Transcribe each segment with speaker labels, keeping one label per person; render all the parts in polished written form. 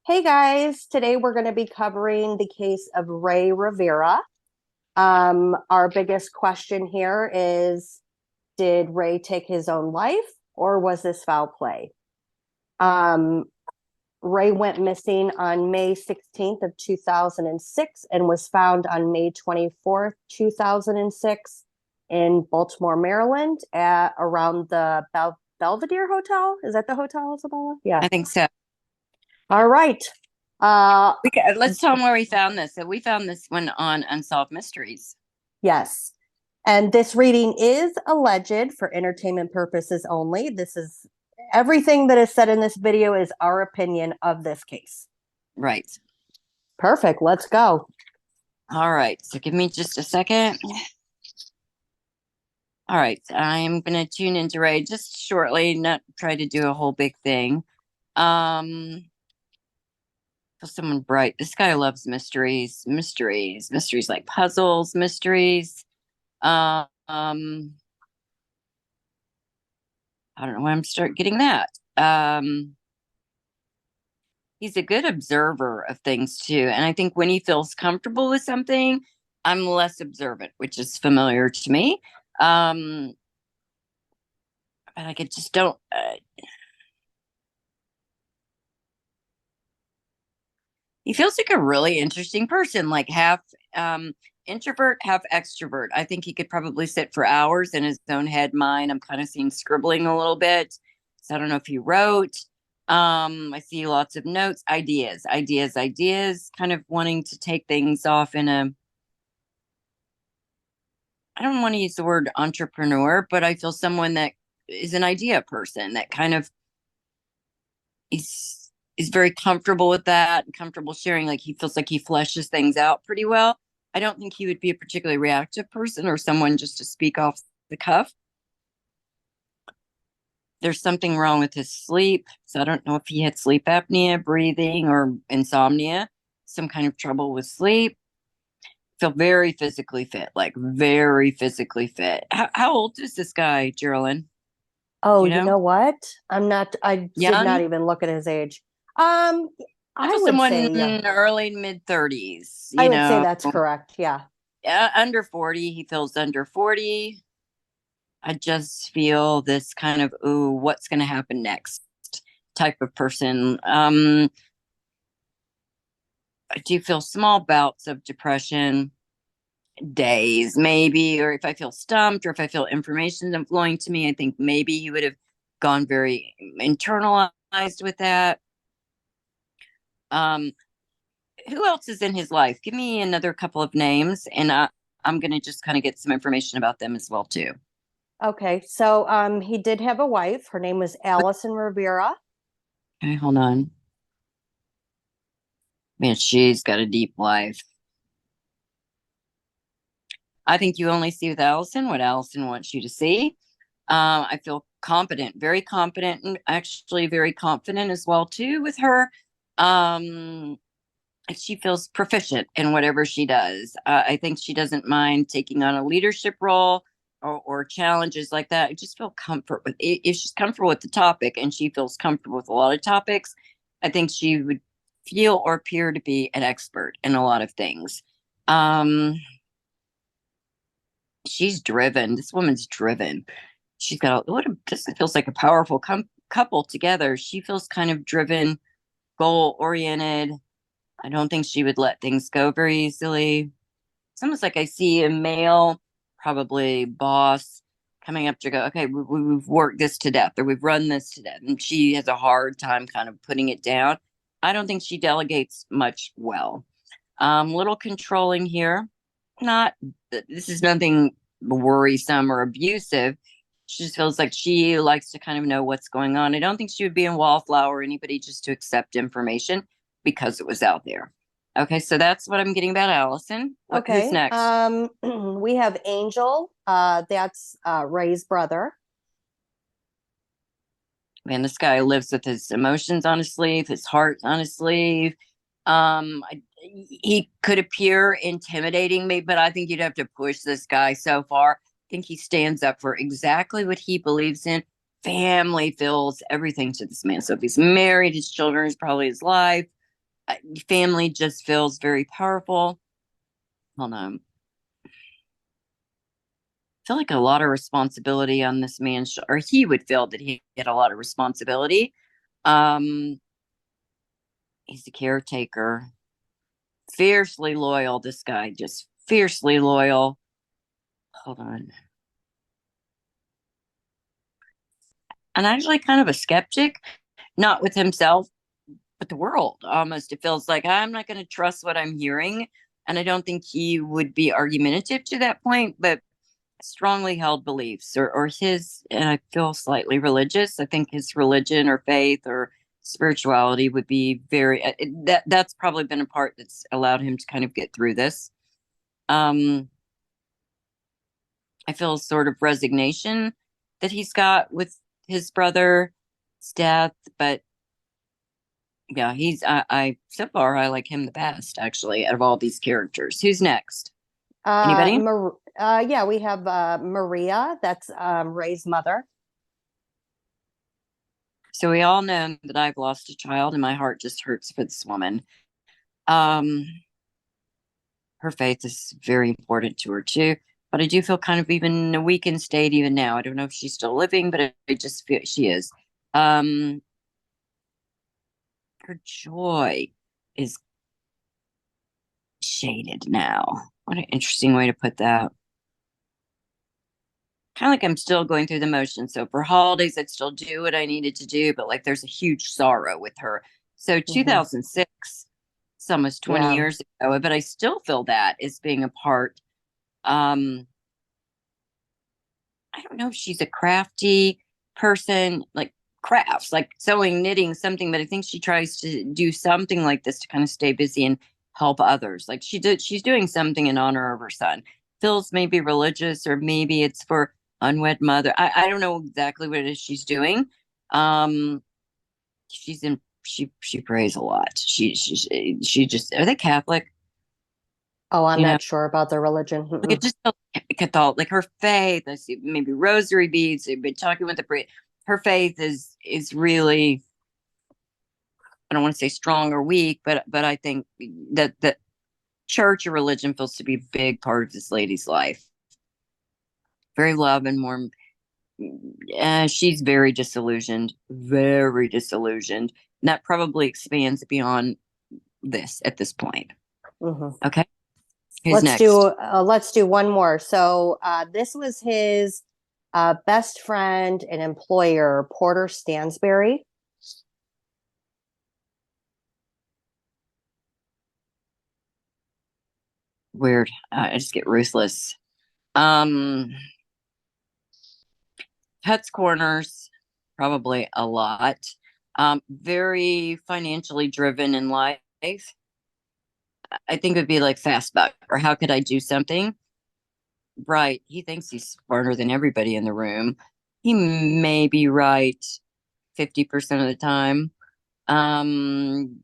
Speaker 1: Hey guys, today we're going to be covering the case of Rey Rivera. Our biggest question here is, did Ray take his own life or was this foul play? Um, Ray went missing on May 16th of 2006 and was found on May 24th, 2006 in Baltimore, Maryland at around the Belvedere Hotel. Is that the hotel, Isabella? Yeah.
Speaker 2: I think so.
Speaker 1: All right. Uh,
Speaker 2: Let's tell them where we found this. So we found this one on Unsolved Mysteries.
Speaker 1: Yes. And this reading is alleged for entertainment purposes only. This is everything that is said in this video is our opinion of this case.
Speaker 2: Right.
Speaker 1: Perfect. Let's go.
Speaker 2: All right. So give me just a second. All right. I'm going to tune into Ray just shortly, not try to do a whole big thing. For someone bright. This guy loves mysteries like puzzles, mysteries. I don't know when I'm start getting that. He's a good observer of things too. And I think when he feels comfortable with something, I'm less observant, which is familiar to me. But I could just don't. He feels like a really interesting person, like half introvert, half extrovert. I think he could probably sit for hours in his own head mind. I'm kind of seeing scribbling a little bit. So I don't know if he wrote. I see lots of notes, ideas, kind of wanting to take things off in a, I don't want to use the word entrepreneur, but I feel someone that is an idea person that kind of is very comfortable with that and comfortable sharing. Like he feels like he fleshes things out pretty well. I don't think he would be a particularly reactive person or someone just to speak off the cuff. There's something wrong with his sleep. So I don't know if he had sleep apnea, breathing, or insomnia, some kind of trouble with sleep. Feel very physically fit, like very physically fit. How old is this guy, Geraldine?
Speaker 1: Oh,
Speaker 2: Do you
Speaker 1: you
Speaker 2: know?
Speaker 1: know what? I did not
Speaker 2: Young?
Speaker 1: even look at his age. Um,
Speaker 2: I
Speaker 1: I
Speaker 2: feel
Speaker 1: would
Speaker 2: someone
Speaker 1: say, yeah,
Speaker 2: early mid 30s,
Speaker 1: I would say that's correct. Yeah.
Speaker 2: under 40. He feels under 40. I just feel this kind of, ooh, what's going to happen next type of person. I do feel small bouts of depression, days maybe, or if I feel stumped or if I feel information is flowing to me, I think maybe he would have gone very internalized with that. Um, who else is in his life? Give me another couple of names, and I'm going to just kind of get some information about them as well too.
Speaker 1: Okay. So, he did have a wife. Her name was Allison Rivera.
Speaker 2: Okay, hold on. Man, she's got a deep life. I think you only see with Allison what Allison wants you to see. I feel competent, very competent, and actually very confident as well too with her. Um, she feels proficient in whatever she does. I think she doesn't mind taking on a leadership role or challenges like that. I just feel comfort with if she's comfortable with the topic and she feels comfortable with a lot of topics. I think she would feel or appear to be an expert in a lot of things. Um, she's driven. This woman's driven. She's got a, what a, this feels like a powerful couple together. She feels kind of driven, goal oriented. I don't think she would let things go very easily. It's almost like I see a male, probably boss, coming up to go, okay, we've worked this to death or we've run this to death. And she has a hard time kind of putting it down. I don't think she delegates much well. Little controlling here. Not, this is nothing worrisome or abusive. She just feels like she likes to kind of know what's going on. I don't think she would be in Wallflower or anybody just to accept information because it was out there. Okay, so that's what I'm getting about Allison. Who's
Speaker 1: Okay.
Speaker 2: next?
Speaker 1: We have Angel. That's Ray's brother.
Speaker 2: Man, this guy lives with his emotions on his sleeve, his heart on his sleeve. He could appear intimidating me, but I think you'd have to push this guy so far. I think he stands up for exactly what he believes in. Family fills everything to this man. So if he's married, his children is probably his life. family just feels very powerful. Hold on. I feel like a lot of responsibility on this man's, or he would feel that he had a lot of responsibility. Um, he's a caretaker, fiercely loyal. This guy just fiercely loyal. Hold on. And actually kind of a skeptic, not with himself, but the world almost. It feels like I'm not going to trust what I'm hearing. And I don't think he would be argumentative to that point, but strongly held beliefs or his, and I feel slightly religious. I think his religion or faith or spirituality would be very, that's probably been a part that's allowed him to kind of get through this. Um, I feel sort of resignation that he's got with his brother's death, but yeah, I so far I like him the best actually out of all these characters. Who's next? Anybody?
Speaker 1: Yeah, we have Maria. That's Ray's mother.
Speaker 2: So we all know that I've lost a child and my heart just hurts for this woman. Um, her faith is very important to her too, but I do feel kind of even a weakened state even now. I don't know if she's still living, but I just feel she is. Um, her joy is shaded now. What an interesting way to put that. Kind of like I'm still going through the motions. So for holidays, I'd still do what I needed to do, but like there's a huge sorrow with her. So
Speaker 1: Hmm.
Speaker 2: 2006, it's almost 20
Speaker 1: Yeah.
Speaker 2: years ago, but I still feel that as being a part. Um, I don't know if she's a crafty person, like crafts, like sewing, knitting, something, but I think she tries to do something like this to kind of stay busy and help others. Like she's doing something in honor of her son. Feels maybe religious or maybe it's for unwed mother. I don't know exactly what it is she's doing. Um, she prays a lot. She just, are they Catholic?
Speaker 1: Oh, I'm
Speaker 2: Do you know?
Speaker 1: not sure about the religion.
Speaker 2: Like it
Speaker 1: Mm-mm.
Speaker 2: just felt like Catholic, like her faith. I see maybe rosary beads. They've been talking with the priest. Her faith is really, I don't want to say strong or weak, but I think that church or religion feels to be a big part of this lady's life. Very loving, warm. She's very disillusioned, very disillusioned. And that probably expands beyond this at this point.
Speaker 1: Hmm.
Speaker 2: Okay, who's next?
Speaker 1: Let's do one more. So this was his best friend and employer, Porter Stansberry.
Speaker 2: Weird. I just get ruthless. Um, Pets Corners, probably a lot. Very financially driven in life. I think it would be like fast buck or how could I do something? Right. He thinks he's smarter than everybody in the room. He may be right 50% of the time. Um,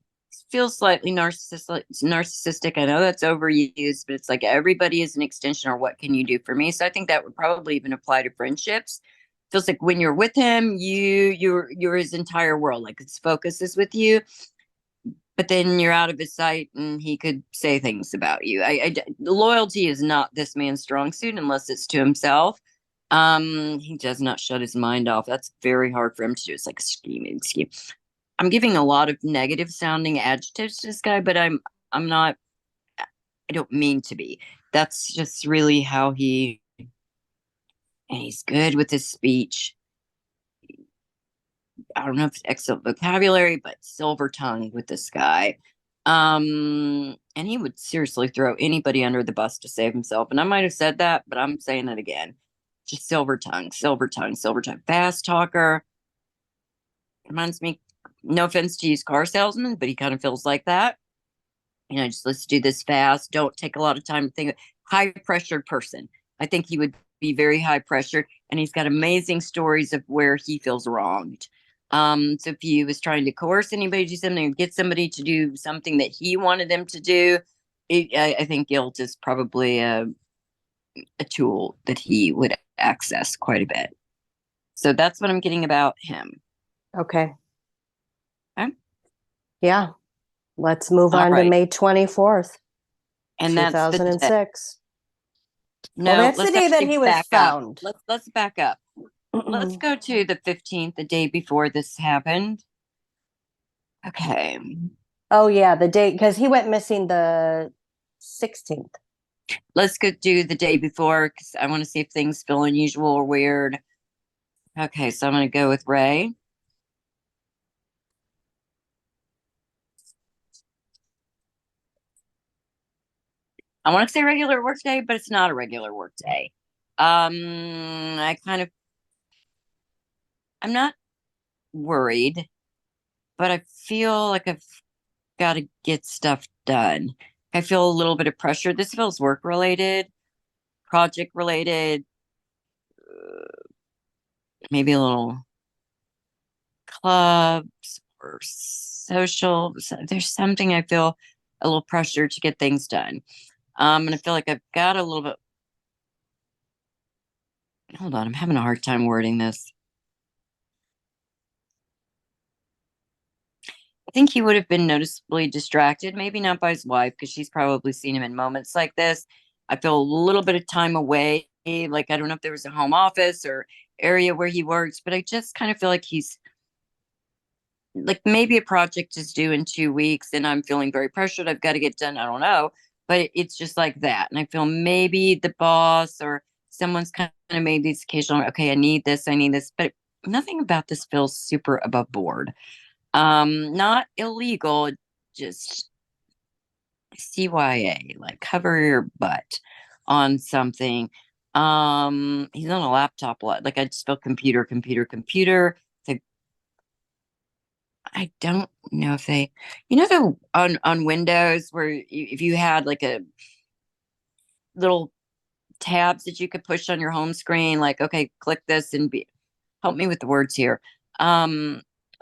Speaker 2: Feels slightly narcissistic. I know that's overused, but it's like everybody is an extension or what can you do for me? So I think that would probably even apply to friendships. Feels like when you're with him, you're his entire world. Like his focus is with you, but then you're out of his sight and he could say things about you. Loyalty is not this man's strong suit unless it's to himself. He does not shut his mind off. That's very hard for him to do. It's like a scheme. I'm giving a lot of negative sounding adjectives to this guy, but I'm not, I don't mean to be. That's just really how and he's good with his speech. I don't know if it's excellent vocabulary, but silver tongue with this guy. And he would seriously throw anybody under the bus to save himself. And I might have said that, but I'm saying it again. Just silver tongue, fast talker. Reminds me, no offense to used car salesman, but he kind of feels like that. Just let's do this fast. Don't take a lot of time to think. High pressured person. I think he would be very high pressured, and he's got amazing stories of where he feels wronged. So if he was trying to coerce anybody to do something or get somebody to do something that he wanted them to do, I think guilt is probably a tool that he would access quite a bit. So that's what I'm getting about him.
Speaker 1: Okay.
Speaker 2: Okay?
Speaker 1: Yeah. Let's move
Speaker 2: All
Speaker 1: on to
Speaker 2: right.
Speaker 1: May 24th,
Speaker 2: And that's the day.
Speaker 1: 2006. Well,
Speaker 2: No,
Speaker 1: that's the
Speaker 2: let's
Speaker 1: day that
Speaker 2: actually
Speaker 1: he was
Speaker 2: back up.
Speaker 1: found.
Speaker 2: Let's back up. Let's go to the 15th, the day before this happened. Okay.
Speaker 1: Oh, yeah, the date, because he went missing the 16th.
Speaker 2: Let's go do the day before because I want to see if things feel unusual or weird. Okay, so I'm going to go with Ray. I want to say regular work day, but it's not a regular work day. I kind of, I'm not worried, but I feel like I've got to get stuff done. I feel a little bit of pressure. This feels work related, project related, maybe a little clubs or social. There's something I feel a little pressure to get things done. And I feel like I've got a little bit. Hold on, I'm having a hard time wording this. I think he would have been noticeably distracted, maybe not by his wife, because she's probably seen him in moments like this. I feel a little bit of time away. Like, I don't know if there was a home office or area where he works, but I just kind of feel like he's like maybe a project is due in 2 weeks and I'm feeling very pressured. I've got to get done. I don't know. But it's just like that. And I feel maybe the boss or someone's kind of made these occasional, okay, I need this, I need this. But nothing about this feels super above board. Not illegal, just CYA, like cover your butt on something. He's on a laptop a lot. Like I just feel computer, computer, computer. The I don't know if they, the on Windows where if you had like a little tabs that you could push on your home screen, like okay, click this and help me with the words here.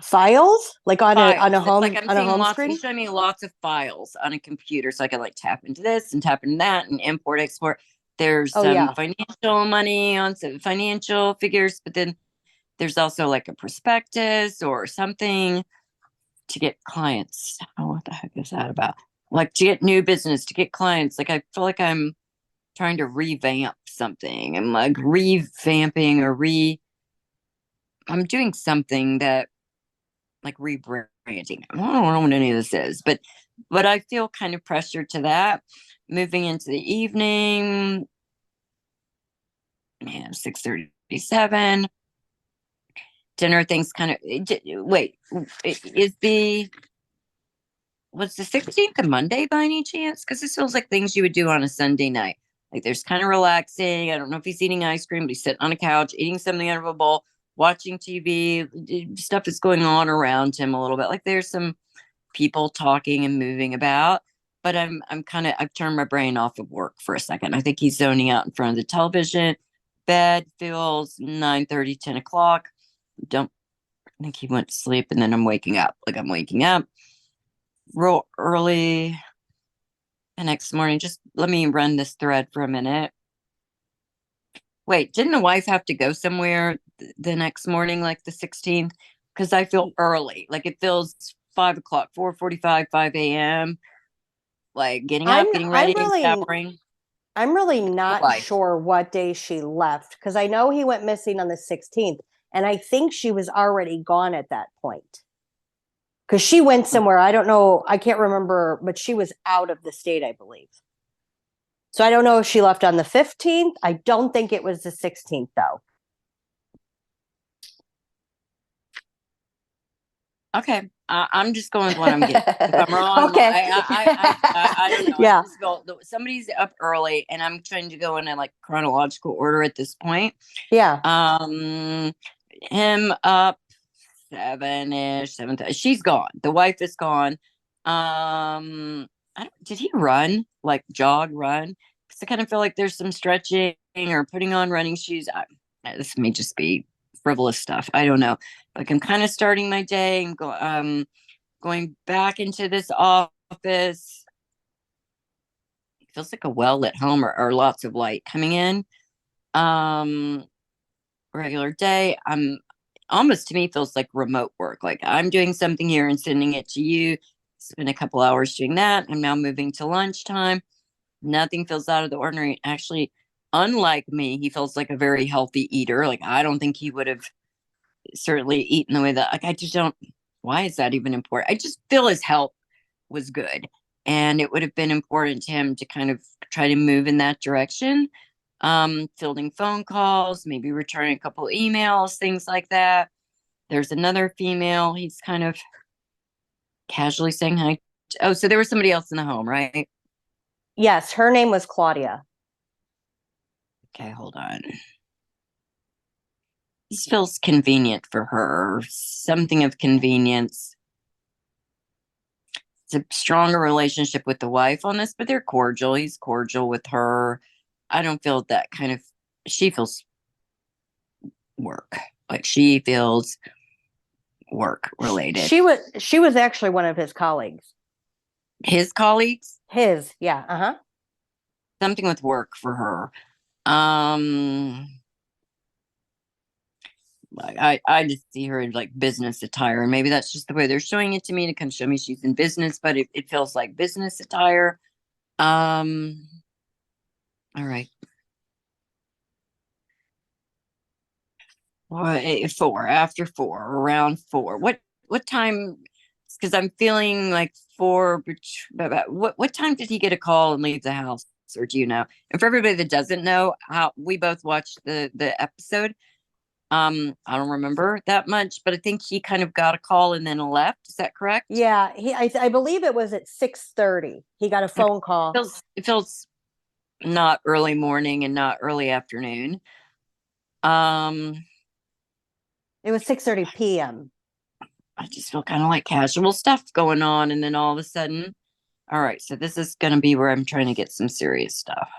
Speaker 1: Files, like on a
Speaker 2: Files. It's like
Speaker 1: home
Speaker 2: he's
Speaker 1: screen.
Speaker 2: showing me lots of files on a computer, so I can like tap into this and tap into that and import, export. There's
Speaker 1: Oh
Speaker 2: some
Speaker 1: yeah,
Speaker 2: financial money on some financial figures, but then there's also like a prospectus or something to get clients. Oh, what the heck is that about? Like to get new business, to get clients. Like I feel like I'm trying to revamp something. I'm like revamping or I'm doing something that like rebranding. I don't know what any of this is, but I feel kind of pressured to that. Moving into the evening, man, 6:37. Dinner things kind of wait, is the was the 16th a Monday by any chance? Because this feels like things you would do on a Sunday night. Like there's kind of relaxing. I don't know if he's eating ice cream, but he's sitting on a couch, eating something out of a bowl, watching TV. Stuff is going on around him a little bit. Like there's some people talking and moving about. But I'm kind of I've turned my brain off of work for a second. I think he's zoning out in front of the television. Bed feels 9:30, 10 o'clock. Don't think he went to sleep, and then I'm waking up. Like I'm waking up real early the next morning. Just let me run this thread for a minute. Wait, didn't the wife have to go somewhere the next morning, like the 16th? Because I feel early. Like it feels 5 o'clock, 4:45, 5 a.m. Like getting
Speaker 1: I'm
Speaker 2: up, getting
Speaker 1: I'm
Speaker 2: ready, and
Speaker 1: really
Speaker 2: showering.
Speaker 1: I'm really
Speaker 2: The
Speaker 1: not
Speaker 2: wife.
Speaker 1: sure what day she left because I know he went missing on the 16th, and I think she was already gone at that point. Because she went somewhere, I don't know, I can't remember, but she was out of the state, I believe. So I don't know if she left on the 15th. I don't think it was the 16th, though.
Speaker 2: Okay, I'm just going with what I'm getting. If I'm wrong,
Speaker 1: Okay.
Speaker 2: I don't know. I
Speaker 1: Yeah.
Speaker 2: just feel somebody's up early, and I'm trying to go in a like chronological order at this point.
Speaker 1: Yeah.
Speaker 2: Him up 7-ish, 7. She's gone. The wife is gone. I don't, did he run like jog run? Because I kind of feel like there's some stretching or putting on running shoes. This may just be frivolous stuff. I don't know. Like I'm kind of starting my day and going back into this office. It feels like a well lit home or lots of light coming in. Um, regular day. I'm almost to me feels like remote work. Like I'm doing something here and sending it to you. spent a couple hours doing that. I'm now moving to lunchtime. Nothing feels out of the ordinary. Actually, unlike me, he feels like a very healthy eater. Like, I don't think he would have certainly eaten the way that, like, I just don't. Why is that even important? I just feel his health was good. And it would have been important to him to kind of try to move in that direction. Fielding phone calls, maybe returning a couple emails, things like that. There's another female. He's kind of casually saying hi. Oh, so there was somebody else in the home, right?
Speaker 1: Yes, her name was Claudia.
Speaker 2: Okay, hold on. This feels convenient for her. Something of convenience. It's a stronger relationship with the wife on this, but they're cordial. He's cordial with her. I don't feel that kind of. She feels work. Like she feels work related.
Speaker 1: She was actually one of his colleagues.
Speaker 2: His colleagues?
Speaker 1: Yeah. Uh-huh.
Speaker 2: Something with work for her. I just see her in like business attire, and maybe that's just the way they're showing it to me to kind of show me she's in business, but it feels like business attire. All right. After 4, around 4. What time? Because I'm feeling like 4. But what time did he get a call and leave the house? Or do you know? And for everybody that doesn't know, how we both watched the episode. I don't remember that much, but I think he kind of got a call and then left. Is that correct?
Speaker 1: Yeah, I believe it was at 6:30. He got a phone call.
Speaker 2: It feels not early morning and not early afternoon. Um,
Speaker 1: It was 6:30 p.m.
Speaker 2: I just feel kind of like casual stuff going on, and then all of a sudden, all right, so this is going to be where I'm trying to get some serious stuff.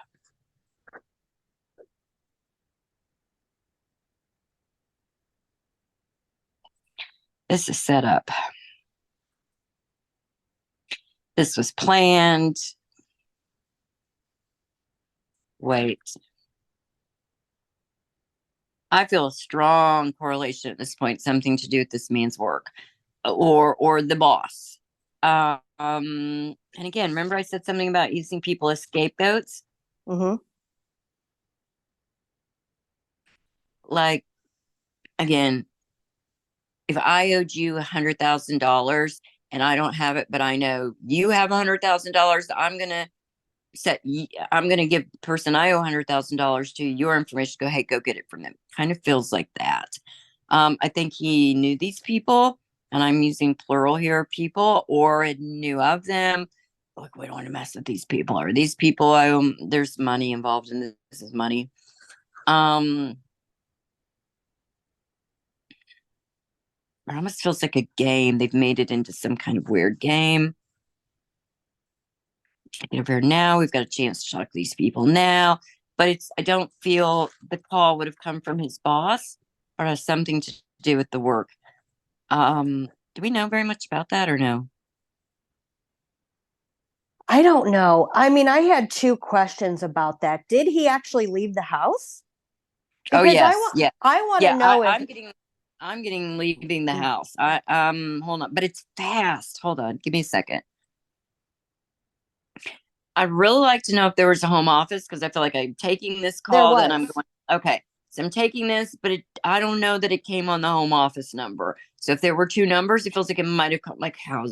Speaker 2: This is set up. This was planned. Wait. I feel a strong correlation at this point, something to do with this man's work or the boss. And again, remember I said something about using people as scapegoats?
Speaker 1: Mm-hmm.
Speaker 2: Like, again, if I owed you $100,000 and I don't have it, but I know you have $100,000, I'm gonna give the person I owe $100,000 to your information. Go, hey, go get it from them. Kind of feels like that. I think he knew these people, and I'm using plural here, people, or knew of them. Look, we don't want to mess with these people. Or these people, there's money involved in this. This is money. It almost feels like a game. They've made it into some kind of weird game. Get over here now. We've got a chance to talk to these people now. But I don't feel the call would have come from his boss or has something to do with the work. Do we know very much about that or no?
Speaker 1: I don't know. I mean, I had two questions about that. Did he actually leave the house?
Speaker 2: Oh
Speaker 1: Because
Speaker 2: yes, yeah,
Speaker 1: I want to
Speaker 2: yeah.
Speaker 1: know if
Speaker 2: I'm getting leaving the house. Hold on, but it's fast. Hold on, give me a second. I'd really like to know if there was a home office because I feel like I'm taking this
Speaker 1: there
Speaker 2: call. Then
Speaker 1: was.
Speaker 2: I'm going. Okay, so I'm taking this, but I don't know that it came on the home office number. So if there were two numbers, it feels like it might have come. Like how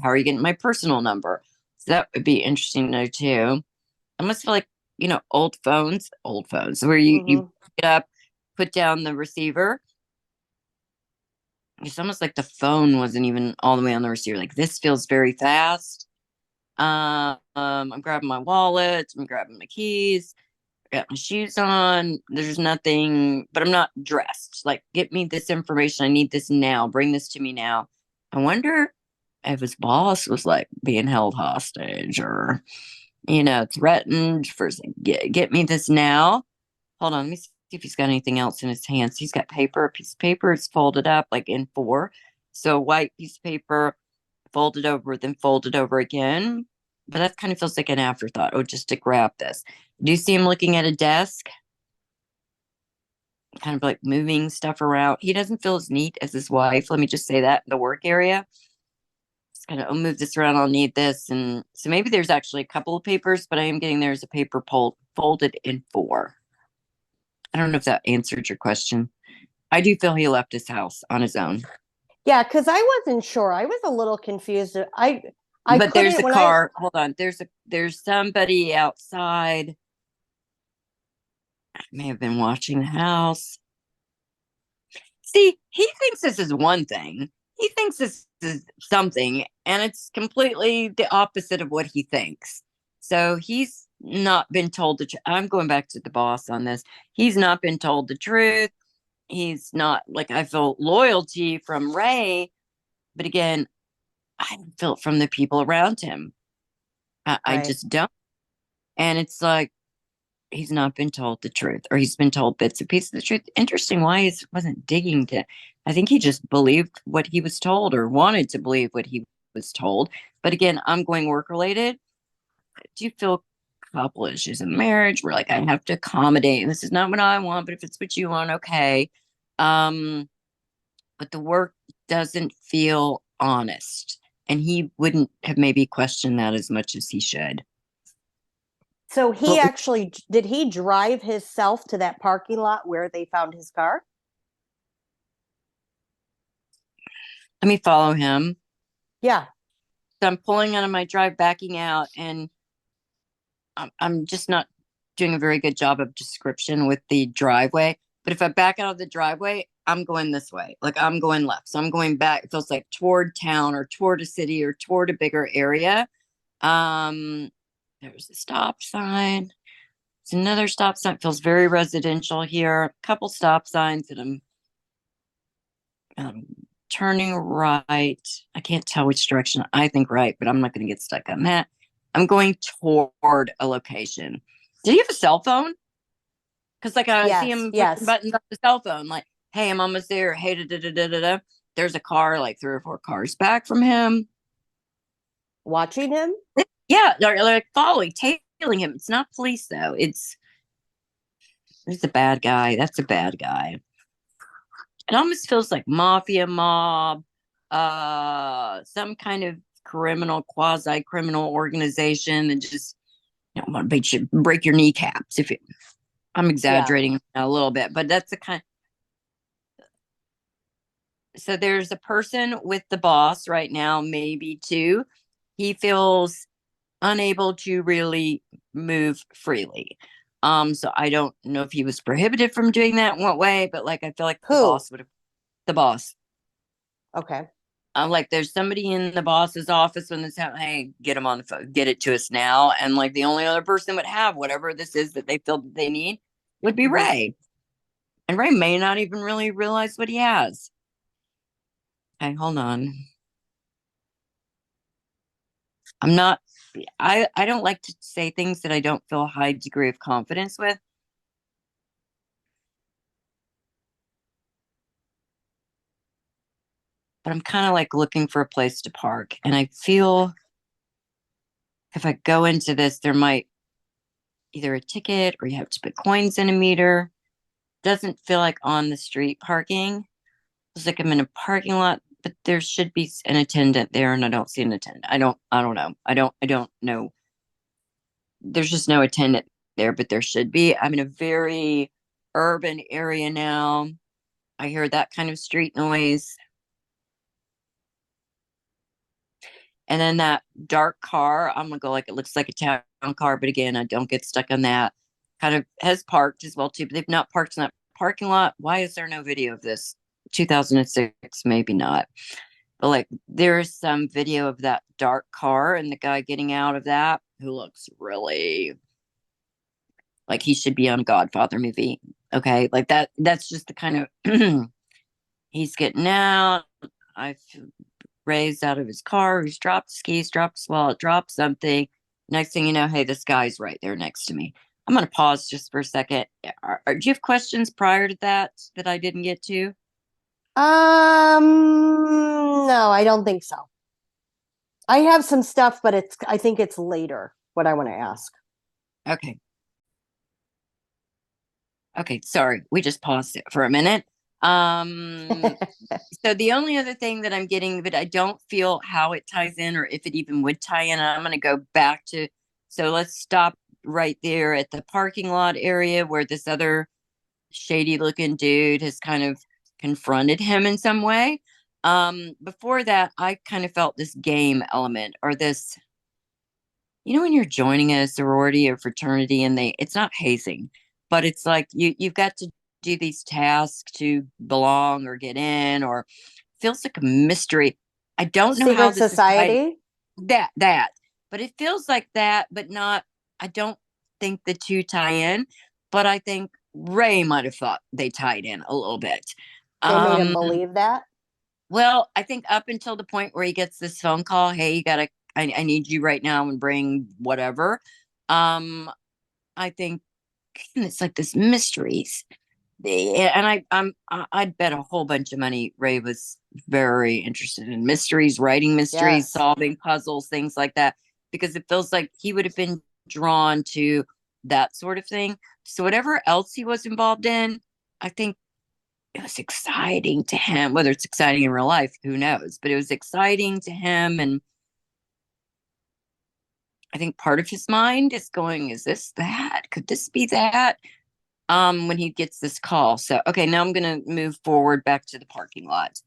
Speaker 2: are you getting my personal number? So that would be interesting to know too. I must feel like old phones, where you pick it up, put down the receiver. It's almost like the phone wasn't even all the way on the receiver. Like this feels very fast. I'm grabbing my wallet. I'm grabbing my keys. I got my shoes on. There's nothing, but I'm not dressed. Like, get me this information. I need this now. Bring this to me now. I wonder if his boss was like being held hostage or, threatened for get me this now. Hold on. Let me see if he's got anything else in his hands. He's got paper. A piece of paper. It's folded up like in 4. So white piece of paper, folded over, then folded over again. But that kind of feels like an afterthought. Oh, just to grab this. Do you see him looking at a desk? Kind of like moving stuff around. He doesn't feel as neat as his wife. Let me just say that in the work area. just kind of, I'll move this around. I'll need this. And so maybe there's actually a couple of papers, but I am getting there's a paper folded in four. I don't know if that answered your question. I do feel he left his house on his own.
Speaker 1: Yeah, because I wasn't sure. I was a little confused. I
Speaker 2: But there's
Speaker 1: couldn't
Speaker 2: a
Speaker 1: when I
Speaker 2: car. Hold on. There's somebody outside. I may have been watching the house. See, he thinks this is one thing. He thinks this is something, and it's completely the opposite of what he thinks. So he's not been told the truth. I'm going back to the boss on this. He's not been told the truth. He's not like I feel loyalty from Ray, but again, I don't feel it from the people around him. I
Speaker 1: right.
Speaker 2: just don't. And it's like he's not been told the truth, or he's been told bits and pieces of the truth. Interesting why he wasn't digging to. I think he just believed what he was told, or wanted to believe what he was told. But again, I'm going work related. Do you feel couple issues in marriage where like I have to accommodate? This is not what I want, but if it's what you want, okay. Um, but the work doesn't feel honest. And he wouldn't have maybe questioned that as much as he should.
Speaker 1: So he
Speaker 2: But
Speaker 1: actually did he drive himself to that parking lot where they found his car?
Speaker 2: let me follow him.
Speaker 1: Yeah.
Speaker 2: So I'm pulling out of my drive, backing out, and I'm just not doing a very good job of description with the driveway. But if I back out of the driveway, I'm going this way. Like I'm going left. So I'm going back. It feels like toward town or toward a city or toward a bigger area. Um, there's a stop sign. It's another stop sign. It feels very residential here. A couple stop signs that I'm turning right. I can't tell which direction. I think right, but I'm not going to get stuck on that. I'm going toward a location. Did he have a cell phone? Because like I see
Speaker 1: Yes.
Speaker 2: him pushing
Speaker 1: Yes.
Speaker 2: buttons on the cell phone, like, "Hey, I'm almost there. Hey, da da da da da da." There's a car like 3 or 4 cars back from him.
Speaker 1: Watching him?
Speaker 2: Yeah, they're like following, tailing him. It's not police though. It's a bad guy. That's a bad guy. It almost feels like mafia mob, some kind of criminal, quasi criminal organization, and just want to break your kneecaps. If you, I'm
Speaker 1: Yeah.
Speaker 2: exaggerating a little bit, but that's the kind. So there's a person with the boss right now, maybe two. He feels unable to really move freely. So I don't know if he was prohibited from doing that in what way, but like I feel like the
Speaker 1: Who?
Speaker 2: boss would have the boss.
Speaker 1: Okay.
Speaker 2: Like there's somebody in the boss's office when this happened. Hey, get him on the phone, get it to us now. And like the only other person would have whatever this is that they feel that they need would be
Speaker 1: Mhm.
Speaker 2: Ray. And Ray may not even really realize what he has. Okay, hold on. I'm not I don't like to say things that I don't feel a high degree of confidence with. But I'm kind of like looking for a place to park. And I feel if I go into this, there might either a ticket or you have to put coins in a meter. Doesn't feel like on the street parking. It's like I'm in a parking lot, but there should be an attendant there, and I don't see an attendant. I don't know. I don't know. There's just no attendant there, but there should be. I'm in a very urban area now. I hear that kind of street noise. And then that dark car, I'm gonna go like it looks like a town car, but again, I don't get stuck on that. Kind of has parked as well too, but they've not parked in that parking lot. Why is there no video of this? 2006, maybe not. But like there is some video of that dark car and the guy getting out of that who looks really like he should be on a Godfather movie. Okay. Like that's just the kind of he's getting out. I've raised out of his car. He's dropped his keys, dropped his wallet, dropped something. Next thing you know, hey, this guy's right there next to me. I'm going to pause just for a second. Do you have questions prior to that that I didn't get to?
Speaker 1: No, I don't think so. I have some stuff, but I think it's later what I want to ask.
Speaker 2: Okay. Okay. Sorry. We just paused it for a minute. Um, so the only other thing that I'm getting, but I don't feel how it ties in or if it even would tie in. And I'm going to go back to, so let's stop right there at the parking lot area where this other shady looking dude has kind of confronted him in some way. Before that, I kind of felt this game element or this, when you're joining a sorority or fraternity and it's not hazing, but it's like you've got to do these tasks to belong or get in or feels like a mystery. I don't know how
Speaker 1: Secret
Speaker 2: this is tied
Speaker 1: society.
Speaker 2: that, but it feels like that, but not. I don't think the two tie in, but I think Ray might have thought they tied in a little bit.
Speaker 1: They made him
Speaker 2: Um,
Speaker 1: believe that.
Speaker 2: well, I think up until the point where he gets this phone call, hey, I need you right now and bring whatever. I think it's like this mysteries. And I'd bet a whole bunch of money Ray was very interested in mysteries, writing mysteries,
Speaker 1: Yes.
Speaker 2: solving puzzles, things like that, because it feels like he would have been drawn to that sort of thing. So whatever else he was involved in, I think it was exciting to him. Whether it's exciting in real life, who knows? But it was exciting to him. And I think part of his mind is going, is this that? Could this be that? When he gets this call. So okay, now I'm gonna move forward back to the parking lot.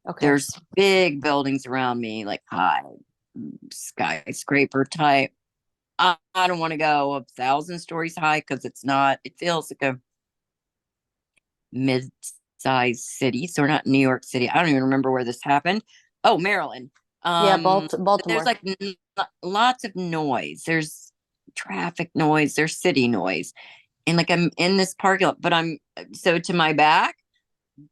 Speaker 1: Okay.
Speaker 2: There's big buildings around me, like high skyscraper type. I don't want to go 1,000 stories high because it's not, it feels like a mid-sized city. So we're not New York City. I don't even remember where this happened. Oh, Maryland.
Speaker 1: Yeah,
Speaker 2: But there's
Speaker 1: Baltimore.
Speaker 2: like lots of noise. There's traffic noise, there's city noise. And like I'm in this parking lot, but I'm so to my back,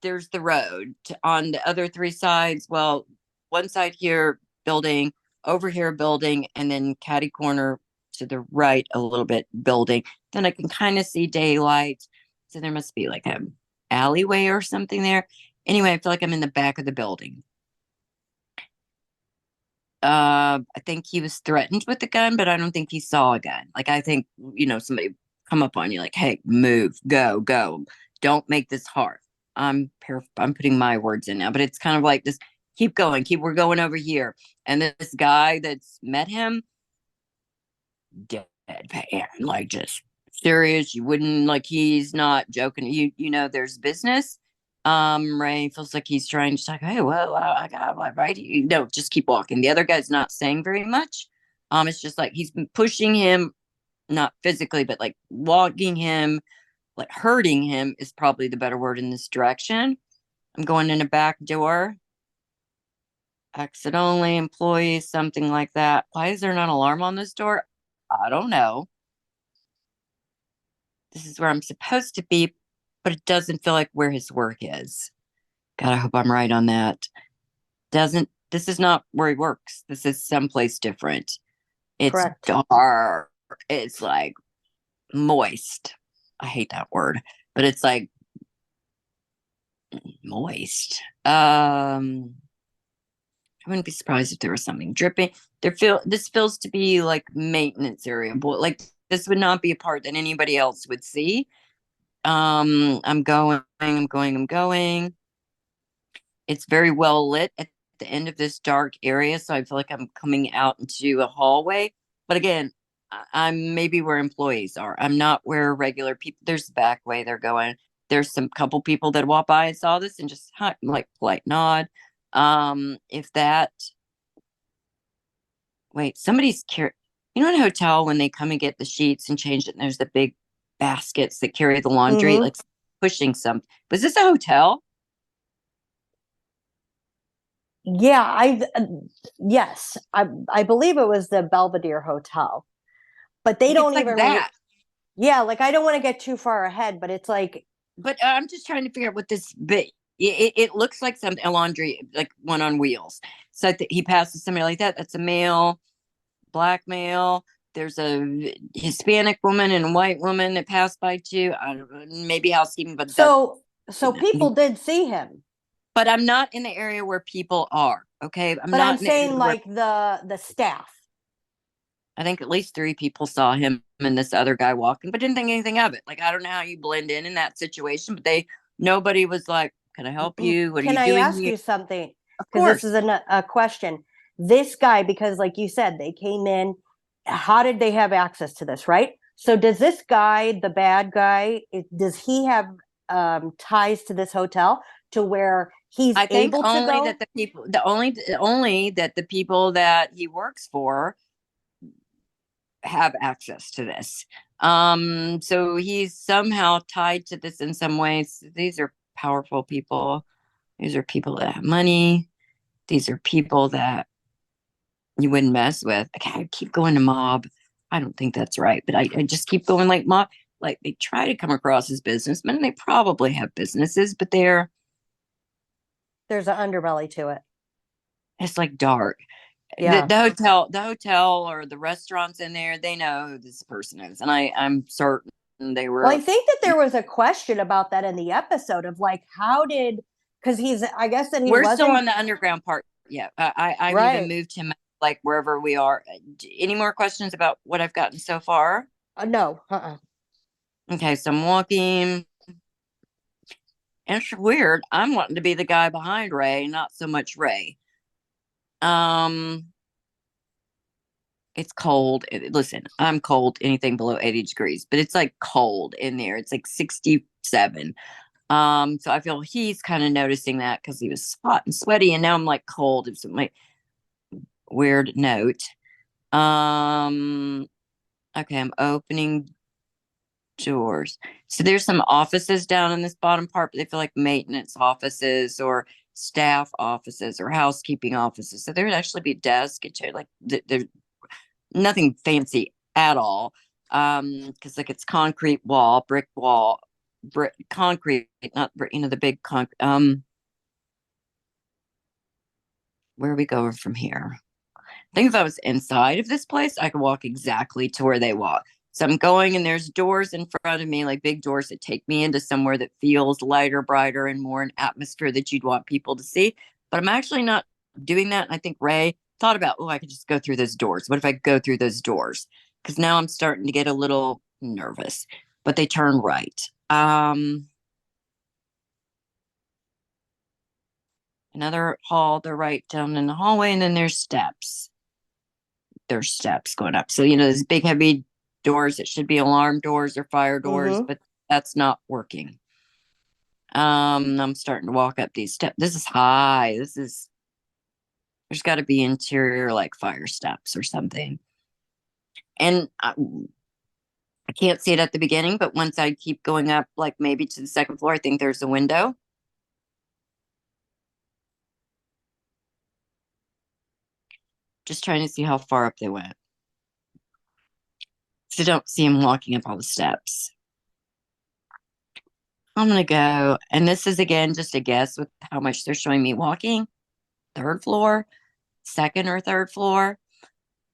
Speaker 2: there's the road. On the other three sides, well, one side here, building, over here, building, and then catty corner to the right a little bit, building. Then I can kind of see daylight. So there must be like a alleyway or something there. Anyway, I feel like I'm in the back of the building. I think he was threatened with a gun, but I don't think he saw a gun. Like I think, somebody come up on you like, hey, move, go. Don't make this hard. I'm putting my words in now, but it's kind of like this, keep going, we're going over here. And this guy that's met him, deadpan, like just serious. You wouldn't like he's not joking. There's business. Ray feels like he's trying to like, hey, well, I got right. No, just keep walking. The other guy's not saying very much. It's just like he's been pushing him, not physically, but like walking him, like hurting him is probably the better word in this direction. I'm going in a back door. Exit only, employees, something like that. Why is there not an alarm on this door? I don't know. This is where I'm supposed to be, but it doesn't feel like where his work is. God, I hope I'm right on that. This is not where he works. This is someplace different. It's
Speaker 1: Correct.
Speaker 2: dark. It's like moist. I hate that word, but it's like moist. I wouldn't be surprised if there was something dripping. This feels to be like maintenance area, but like this would not be a part that anybody else would see. I'm going. It's very well lit at the end of this dark area, so I feel like I'm coming out into a hallway. But again, I'm maybe where employees are. I'm not where regular people. There's the back way they're going. There's some couple people that walk by and saw this and just like polite nod. If that wait, somebody's in a hotel when they come and get the sheets and change it, and there's the big baskets that carry the laundry,
Speaker 1: Mm-hmm.
Speaker 2: like pushing some. Was this a hotel?
Speaker 1: Yeah, yes, I believe it was the Belvedere Hotel, but they
Speaker 2: Like it's
Speaker 1: don't
Speaker 2: like
Speaker 1: even.
Speaker 2: that.
Speaker 1: Yeah, like I don't want to get too far ahead, but it's like
Speaker 2: But I'm just trying to figure out what this bit. It looks like some a laundry, like one on wheels. So he passes somebody like that. That's a male, black male. There's a Hispanic woman and a white woman that passed by too. I don't know, maybe housekeeping, but that.
Speaker 1: so people did see him.
Speaker 2: But I'm not in the area where people are. Okay, I'm
Speaker 1: But I'm
Speaker 2: not in the area
Speaker 1: saying
Speaker 2: where
Speaker 1: like the staff.
Speaker 2: I think at least three people saw him and this other guy walking, but didn't think anything of it. Like I don't know how you blend in that situation, but nobody was like, Can I help you? What are
Speaker 1: Can
Speaker 2: you
Speaker 1: I
Speaker 2: doing
Speaker 1: ask
Speaker 2: here?
Speaker 1: you something?
Speaker 2: Of
Speaker 1: Because this
Speaker 2: course.
Speaker 1: is a question. This guy, because like you said, they came in. How did they have access to this, right? So does this guy, the bad guy, does he have ties to this hotel to where he's
Speaker 2: I think
Speaker 1: able to
Speaker 2: only
Speaker 1: go?
Speaker 2: that only that the people that he works for have access to this. So he's somehow tied to this in some ways. These are powerful people. These are people that have money. These are people that you wouldn't mess with. Okay, I keep going to mob. I don't think that's right, but I just keep going like mob. Like they try to come across as businessmen. They probably have businesses, but
Speaker 1: There's an underbelly to it.
Speaker 2: it's like dark. The,
Speaker 1: Yeah.
Speaker 2: the hotel, the hotel or the restaurants in there, they know who this person is, and I'm certain they
Speaker 1: Well, I
Speaker 2: were.
Speaker 1: think that there was a question about that in the episode of like, how did, because I guess that he
Speaker 2: We're still
Speaker 1: wasn't
Speaker 2: on the underground part. Yeah, I've even
Speaker 1: right.
Speaker 2: moved him like wherever we are. Any more questions about what I've gotten so far?
Speaker 1: No. Uh-uh.
Speaker 2: Okay, so I'm walking. And it's weird. I'm wanting to be the guy behind Ray, not so much Ray. Um, it's cold. Listen, I'm cold anything below 80 degrees, but it's like cold in there. It's like 67. So I feel he's kind of noticing that because he was hot and sweaty, and now I'm like cold. It's my weird note. Um, okay, I'm opening doors. So there's some offices down in this bottom part, but they feel like maintenance offices or staff offices or housekeeping offices. So there would actually be a desk and chair, like there's nothing fancy at all. Because like it's concrete wall, brick wall, brick concrete, not brick, the big concrete. Where are we going from here? I think if I was inside of this place, I could walk exactly to where they walk. So I'm going, and there's doors in front of me, like big doors that take me into somewhere that feels lighter, brighter, and more an atmosphere that you'd want people to see. But I'm actually not doing that. And I think Ray thought about, oh, I could just go through those doors. What if I go through those doors? Because now I'm starting to get a little nervous. But they turn right. Another hall, they're right down in the hallway, and then there's steps going up. So, there's big, heavy doors that should be alarm doors or fire doors,
Speaker 1: Mm-hmm.
Speaker 2: but that's not working. I'm starting to walk up these steps. This is high. There's got to be interior like fire steps or something. And I can't see it at the beginning, but once I keep going up, like maybe to the second floor, I think there's a window. Just trying to see how far up they went. So don't see him walking up all the steps. I'm gonna go, and this is again just a guess with how much they're showing me walking. Third floor, second or third floor,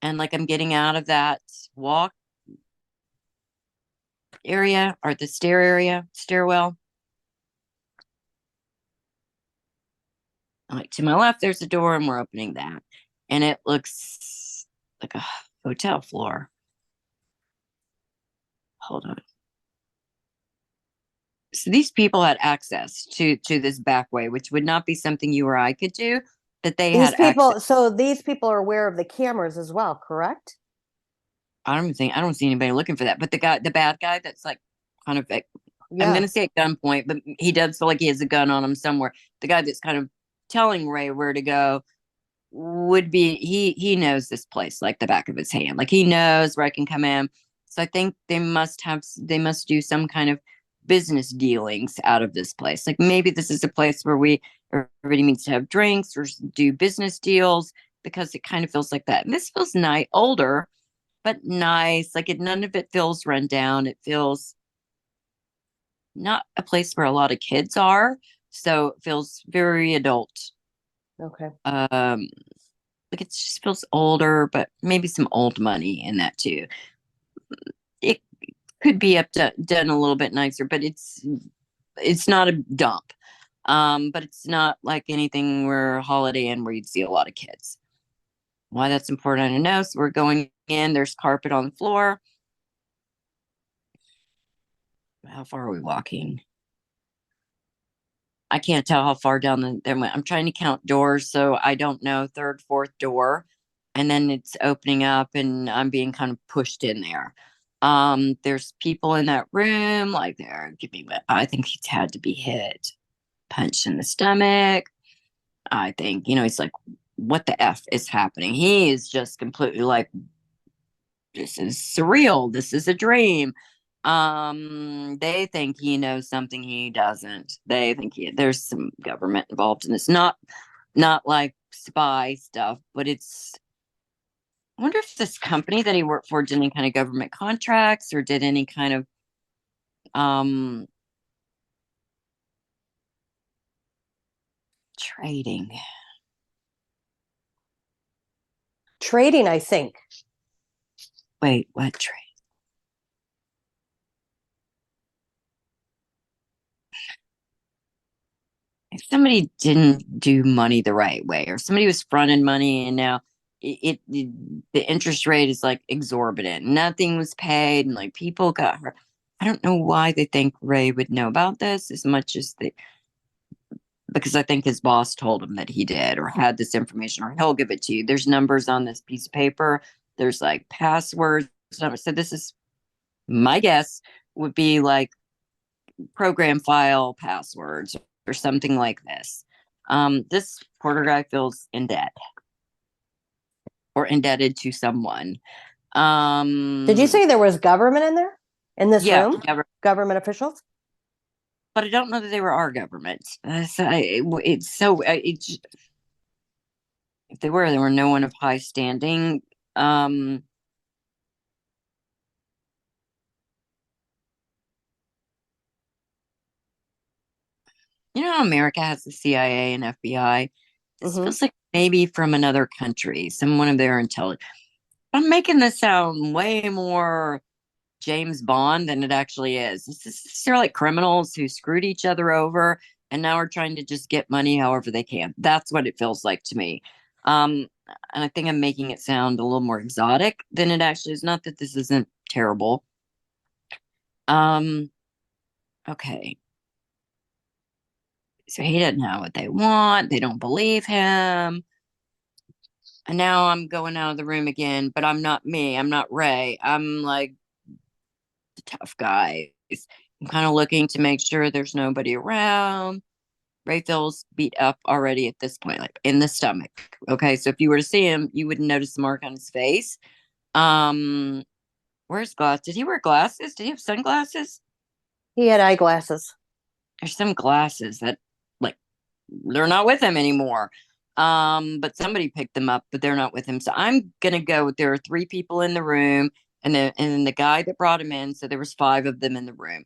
Speaker 2: and like I'm getting out of that walk area or the stairwell. Like to my left, there's a door, and we're opening that, and it looks like a hotel floor. Hold on. So these people had access to this back way, which would not be something you or I could do. That they had access.
Speaker 1: So these people are aware of the cameras as well, correct?
Speaker 2: I don't see anybody looking for that. But the bad guy, that's like kind of like, I'm
Speaker 1: Yeah.
Speaker 2: gonna say at gunpoint, but he does feel like he has a gun on him somewhere. The guy that's kind of telling Ray where to go would be he knows this place like the back of his hand. Like he knows where I can come in. So I think they must do some kind of business dealings out of this place. Like maybe this is a place where everybody needs to have drinks or do business deals because it kind of feels like that. And this feels nice, older, but nice. Like none of it feels run down. It feels not a place where a lot of kids are. So it feels very adult.
Speaker 1: Okay.
Speaker 2: Like it just feels older, but maybe some old money in that too. It could be done a little bit nicer, but it's not a dump. But it's not like anything where Holiday Inn where you'd see a lot of kids. Why that's important to know. So we're going in. There's carpet on the floor. How far are we walking? I can't tell how far down the I'm trying to count doors, so I don't know, third, fourth door, and then it's opening up, and I'm being kind of pushed in there. There's people in that room, like they're giving me. I think he's had to be hit, punched in the stomach. I think, he's like, what the F is happening? He is just completely like, this is surreal. This is a dream. They think he knows something he doesn't. They think there's some government involved in this. Not like spy stuff, but I wonder if this company that he worked for did any kind of government contracts or did any kind of um trading.
Speaker 1: Trading, I think.
Speaker 2: Wait, what trade? If somebody didn't do money the right way, or somebody was fronting money and now the interest rate is like exorbitant, nothing was paid, and like people got hurt. I don't know why they think Ray would know about this as much as because I think his boss told him that he did or had this information, or he'll give it to you. There's numbers on this piece of paper. There's like passwords. So this is my guess would be like program file passwords or something like this. This Porter guy feels in debt or indebted to someone.
Speaker 1: Did you
Speaker 2: Um,
Speaker 1: say there was government in there in this
Speaker 2: yeah,
Speaker 1: room? Government officials?
Speaker 2: but I don't know that they were our government. It's so if they were no one of high standing. Um, America has the CIA and FBI. This
Speaker 1: Mm-hmm.
Speaker 2: feels like maybe from another country, someone of their intelligence. I'm making this sound way more James Bond than it actually is. They're like criminals who screwed each other over and now are trying to just get money however they can. That's what it feels like to me. Um, and I think I'm making it sound a little more exotic than it actually is. Not that this isn't terrible. Um, okay. So he doesn't know what they want. They don't believe him. And now I'm going out of the room again, but I'm not me. I'm not Ray. I'm like the tough guys. I'm kind of looking to make sure there's nobody around. Ray feels beat up already at this point, like in the stomach. Okay, so if you were to see him, you wouldn't notice the mark on his face. Um, where's glass? Did he wear glasses? Did he have sunglasses?
Speaker 1: He had eyeglasses.
Speaker 2: There's some glasses that like they're not with him anymore. But somebody picked them up, but they're not with him. So I'm gonna go with there are three people in the room, and then the guy that brought him in. So there was five of them in the room.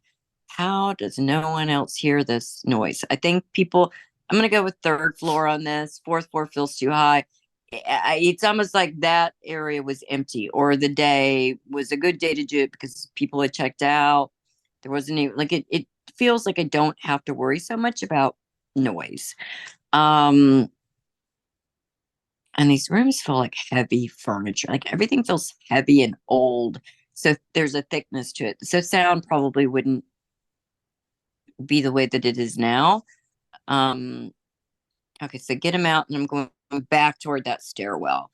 Speaker 2: How does no one else hear this noise? I think people. I'm gonna go with third floor on this. Fourth floor feels too high. It's almost like that area was empty, or the day was a good day to do it because people had checked out. There wasn't even like it feels like I don't have to worry so much about noise. Um, and these rooms feel like heavy furniture. Like everything feels heavy and old. So there's a thickness to it. So sound probably wouldn't be the way that it is now. Um, okay, so get him out, and I'm going back toward that stairwell.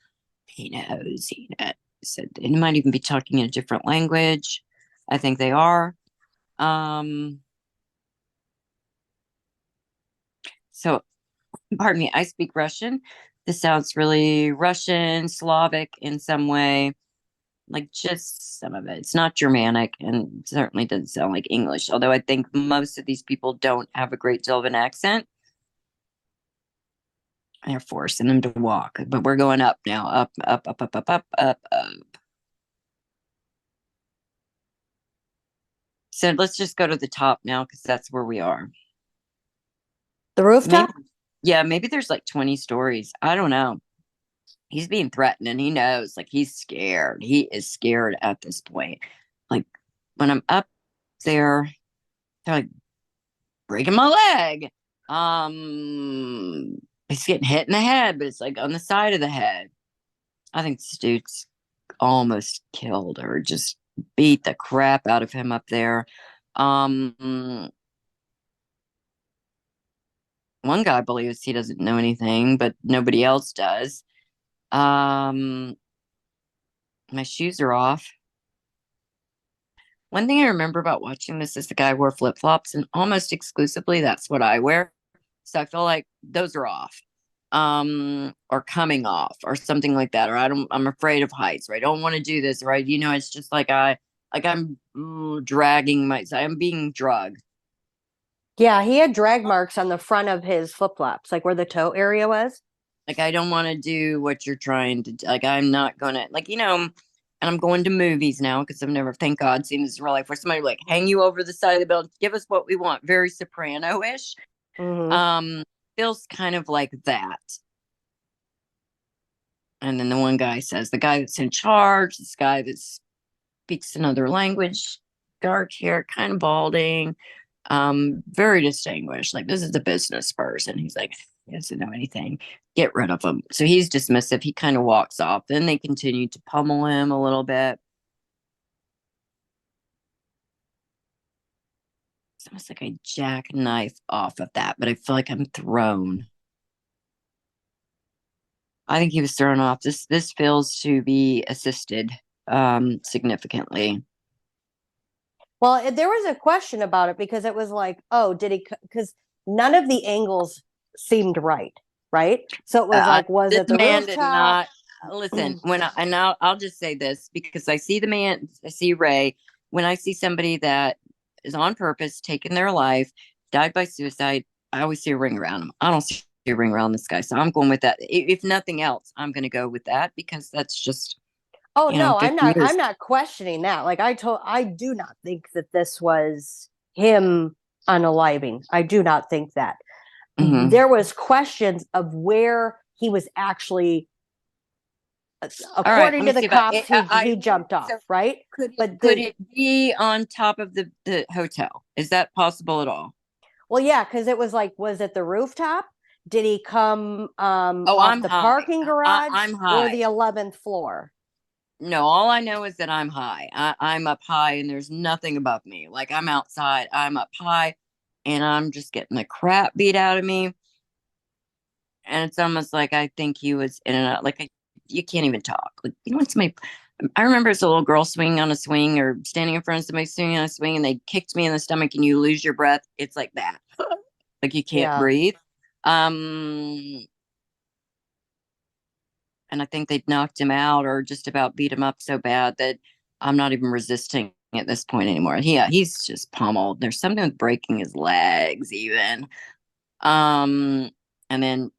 Speaker 2: He knows, he knows. So they might even be talking in a different language. I think they are. Um, so pardon me, I speak Russian. This sounds really Russian, Slavic in some way, like just some of it. It's not Germanic and certainly doesn't sound like English, although I think most of these people don't have a great deal of an accent. They're forcing them to walk, but we're going up now. Up, up, up, up, up, up, up, up. So let's just go to the top now because that's where we are.
Speaker 1: The
Speaker 2: Maybe,
Speaker 1: rooftop?
Speaker 2: yeah, maybe there's like 20 stories. I don't know. He's being threatened and he knows, like, he's scared. He is scared at this point. Like, when I'm up there, they're like breaking my leg. He's getting hit in the head, but it's like on the side of the head. I think this dude's almost killed or just beat the crap out of him up there. Um, One guy believes he doesn't know anything, but nobody else does. Um, my shoes are off. One thing I remember about watching this is the guy wore flip-flops, and almost exclusively that's what I wear. So I feel like those are off. Or coming off or something like that. Or I'm afraid of heights, or I don't want to do this, right? It's just like I'm dragging I'm being drugged.
Speaker 1: Yeah, he had drag marks on the front of his flip-flops, like where the toe area was.
Speaker 2: Like I don't want to do what you're trying to do. Like I'm not gonna and I'm going to movies now because I've never, thank God, seen this in real life where somebody like hang you over the side of the building, give us what we want. Very Soprano-ish.
Speaker 1: Hmm.
Speaker 2: Um, feels kind of like that. And then the one guy says, the guy that's in charge, this guy that speaks another language, dark hair, kind of balding, very distinguished. Like, this is a business person. He's like, he doesn't know anything. Get rid of him. So he's dismissive. He kind of walks off. Then they continue to pummel him a little bit. It's almost like I jackknife off of that, but I feel like I'm thrown. I think he was thrown off. This feels to be assisted significantly.
Speaker 1: Well, there was a question about it because it was like, oh, did he? Because none of the angles seemed right, right? So it was like, was
Speaker 2: This
Speaker 1: it the
Speaker 2: man did
Speaker 1: rooftop?
Speaker 2: not listen. I'll just say this because I see the man, I see Ray. When I see somebody that is on purpose taking their life, died by suicide, I always see a ring around him. I don't see a ring around this guy, so I'm going with that. If nothing else, I'm going to go with that because that's just
Speaker 1: Oh no,
Speaker 2: 50
Speaker 1: I'm
Speaker 2: years.
Speaker 1: not questioning that. Like I do not think that this was him unaliving. I do not think that.
Speaker 2: Hmm.
Speaker 1: There was questions of where he was actually,
Speaker 2: All right, let
Speaker 1: according
Speaker 2: me
Speaker 1: to the
Speaker 2: see if I,
Speaker 1: cops,
Speaker 2: I
Speaker 1: he jumped
Speaker 2: so
Speaker 1: off, right? But
Speaker 2: could it be on top of the hotel? Is that possible at all?
Speaker 1: well, yeah, because it was like, was it the rooftop? Did he come
Speaker 2: Oh,
Speaker 1: off
Speaker 2: I'm
Speaker 1: the
Speaker 2: high.
Speaker 1: parking garage
Speaker 2: I'm
Speaker 1: or
Speaker 2: high.
Speaker 1: the 11th floor?
Speaker 2: No, all I know is that I'm high. I'm up high and there's nothing above me. Like I'm outside, I'm up high, and I'm just getting the crap beat out of me. And it's almost like I think he was in and out. You can't even talk. Like when somebody, I remember as a little girl swinging on a swing or standing in front of somebody swinging on a swing, and they kicked me in the stomach, and you lose your breath. It's like that. Like you can't
Speaker 1: Yeah.
Speaker 2: breathe. Um, and I think they'd knocked him out or just about beat him up so bad that I'm not even resisting at this point anymore. Yeah, he's just pummeled. There's something with breaking his legs even. Um, and then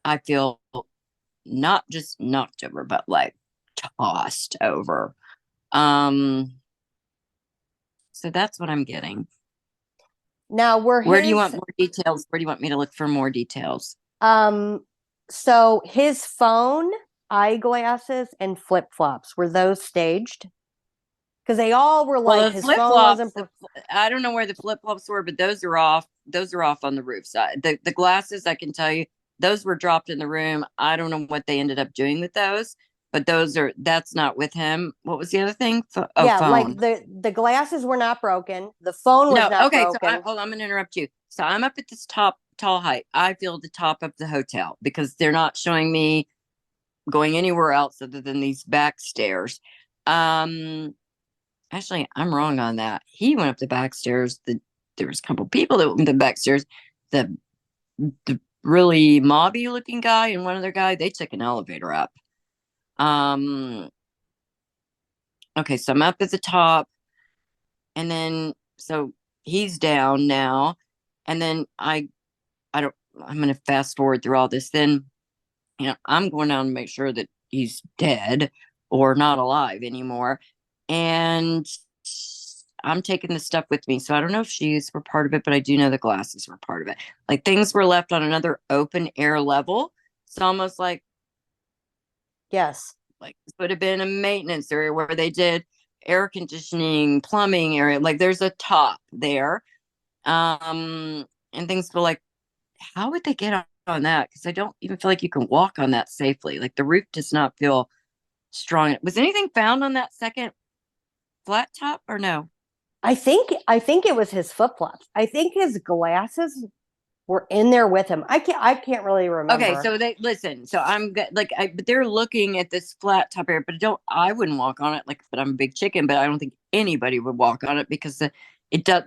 Speaker 2: I feel not just knocked over, but like tossed over. Um, so that's what I'm getting.
Speaker 1: Now, were
Speaker 2: Where do you
Speaker 1: his
Speaker 2: want more details? Where do you want me to look for more details?
Speaker 1: um so his phone, eyeglasses, and flip-flops, were those staged? Because they all were
Speaker 2: Well,
Speaker 1: like
Speaker 2: the
Speaker 1: his
Speaker 2: flip
Speaker 1: phone
Speaker 2: flops,
Speaker 1: wasn't pro-
Speaker 2: I don't know where the flip flops were, but those are off. Those are off on the roof side. The glasses, I can tell you, those were dropped in the room. I don't know what they ended up doing with those, but that's not with him. What was the other thing?
Speaker 1: Yeah, like
Speaker 2: Phone.
Speaker 1: the glasses were not broken, the phone was
Speaker 2: No,
Speaker 1: not
Speaker 2: okay. So
Speaker 1: broken.
Speaker 2: hold on, I'm going to interrupt you. So I'm up at this top tall height. I feel the top of the hotel because they're not showing me going anywhere else other than these back stairs. Um, Actually, I'm wrong on that. He went up the back stairs. There was a couple people that went up the back stairs. The the really mobby looking guy and one other guy, they took an elevator up. Um, okay, so I'm up at the top, and then so he's down now, and then I don't. I'm gonna fast forward through all this. Then I'm going down to make sure that he's dead or not alive anymore. And I'm taking the stuff with me. So I don't know if shoes were part of it, but I do know the glasses were part of it. Like things were left on another open air level. It's almost
Speaker 1: Yes.
Speaker 2: like this would have been a maintenance area where they did air conditioning, plumbing area. Like there's a top there. And things were like, how would they get on that? Because I don't even feel like you can walk on that safely. Like the roof does not feel strong. Was anything found on that second flat top or no?
Speaker 1: I think it was his flip-flops. I think his glasses were in there with him. I can't really
Speaker 2: Okay,
Speaker 1: remember.
Speaker 2: so they listen. So like, but they're looking at this flat top area, but I wouldn't walk on it. Like, but I'm a big chicken, but I don't think anybody would walk on it because the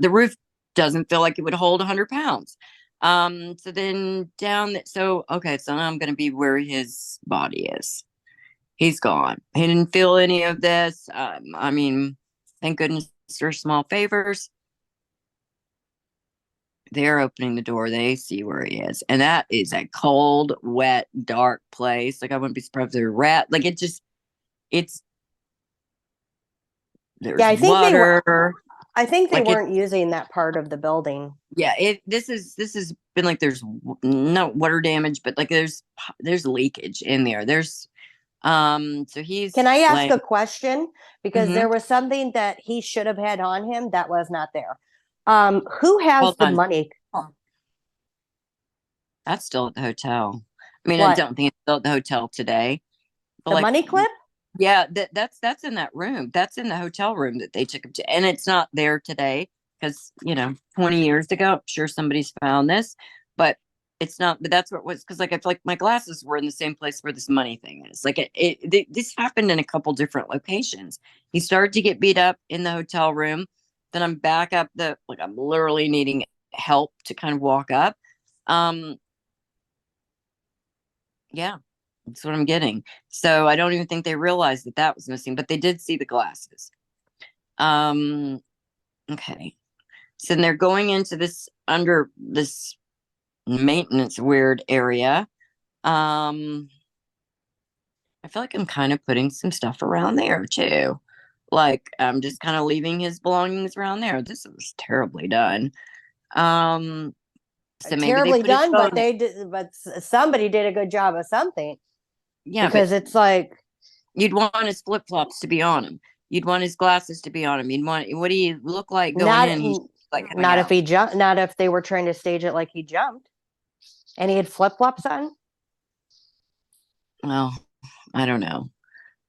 Speaker 2: roof doesn't feel like it would hold 100 pounds. So then down that, so okay, so now I'm gonna be where his body is. He's gone. He didn't feel any of this. I mean, thank goodness for small favors. They're opening the door. They see where he is. And that is a cold, wet, dark place. Like, I wouldn't be surprised if there's a rat. Like, it's,
Speaker 1: Yeah,
Speaker 2: there's water.
Speaker 1: I think they
Speaker 2: Like,
Speaker 1: weren't using that part of the building.
Speaker 2: yeah, this has been like there's no water damage, but like there's leakage in there. So
Speaker 1: Can
Speaker 2: he's
Speaker 1: I ask
Speaker 2: laying.
Speaker 1: a question? Because
Speaker 2: Hmm.
Speaker 1: there was something that he should have had on him that was not there. Who has
Speaker 2: Hold
Speaker 1: the
Speaker 2: on.
Speaker 1: money?
Speaker 2: That's still at the hotel. I mean, I
Speaker 1: What?
Speaker 2: don't think it's still at the hotel today. But
Speaker 1: The
Speaker 2: like,
Speaker 1: money clip?
Speaker 2: yeah, that's in that room. That's in the hotel room that they took him to, and it's not there today because 20 years ago, I'm sure somebody's found this, but it's not. But that's what it was because like I feel like my glasses were in the same place where this money thing is. Like this happened in a couple different locations. He started to get beat up in the hotel room. Then I'm back up like I'm literally needing help to kind of walk up. Um, yeah, that's what I'm getting. So I don't even think they realized that that was missing, but they did see the glasses. Um, okay. So then they're going into this under this maintenance weird area. Um, I feel like I'm kind of putting some stuff around there too. Like I'm just kind of leaving his belongings around there. This was terribly done. Um, so maybe they
Speaker 1: Terribly
Speaker 2: put his
Speaker 1: done, but
Speaker 2: phone.
Speaker 1: they did. But somebody did a good job of something
Speaker 2: Yeah, but
Speaker 1: because it's like
Speaker 2: you'd want his flip flops to be on him. You'd want his glasses to be on him. You'd want what do you look like going
Speaker 1: not
Speaker 2: in? He's like coming
Speaker 1: not if
Speaker 2: out.
Speaker 1: he jumped, not if they were trying to stage it like he jumped and he had flip flops on.
Speaker 2: Well, I don't know.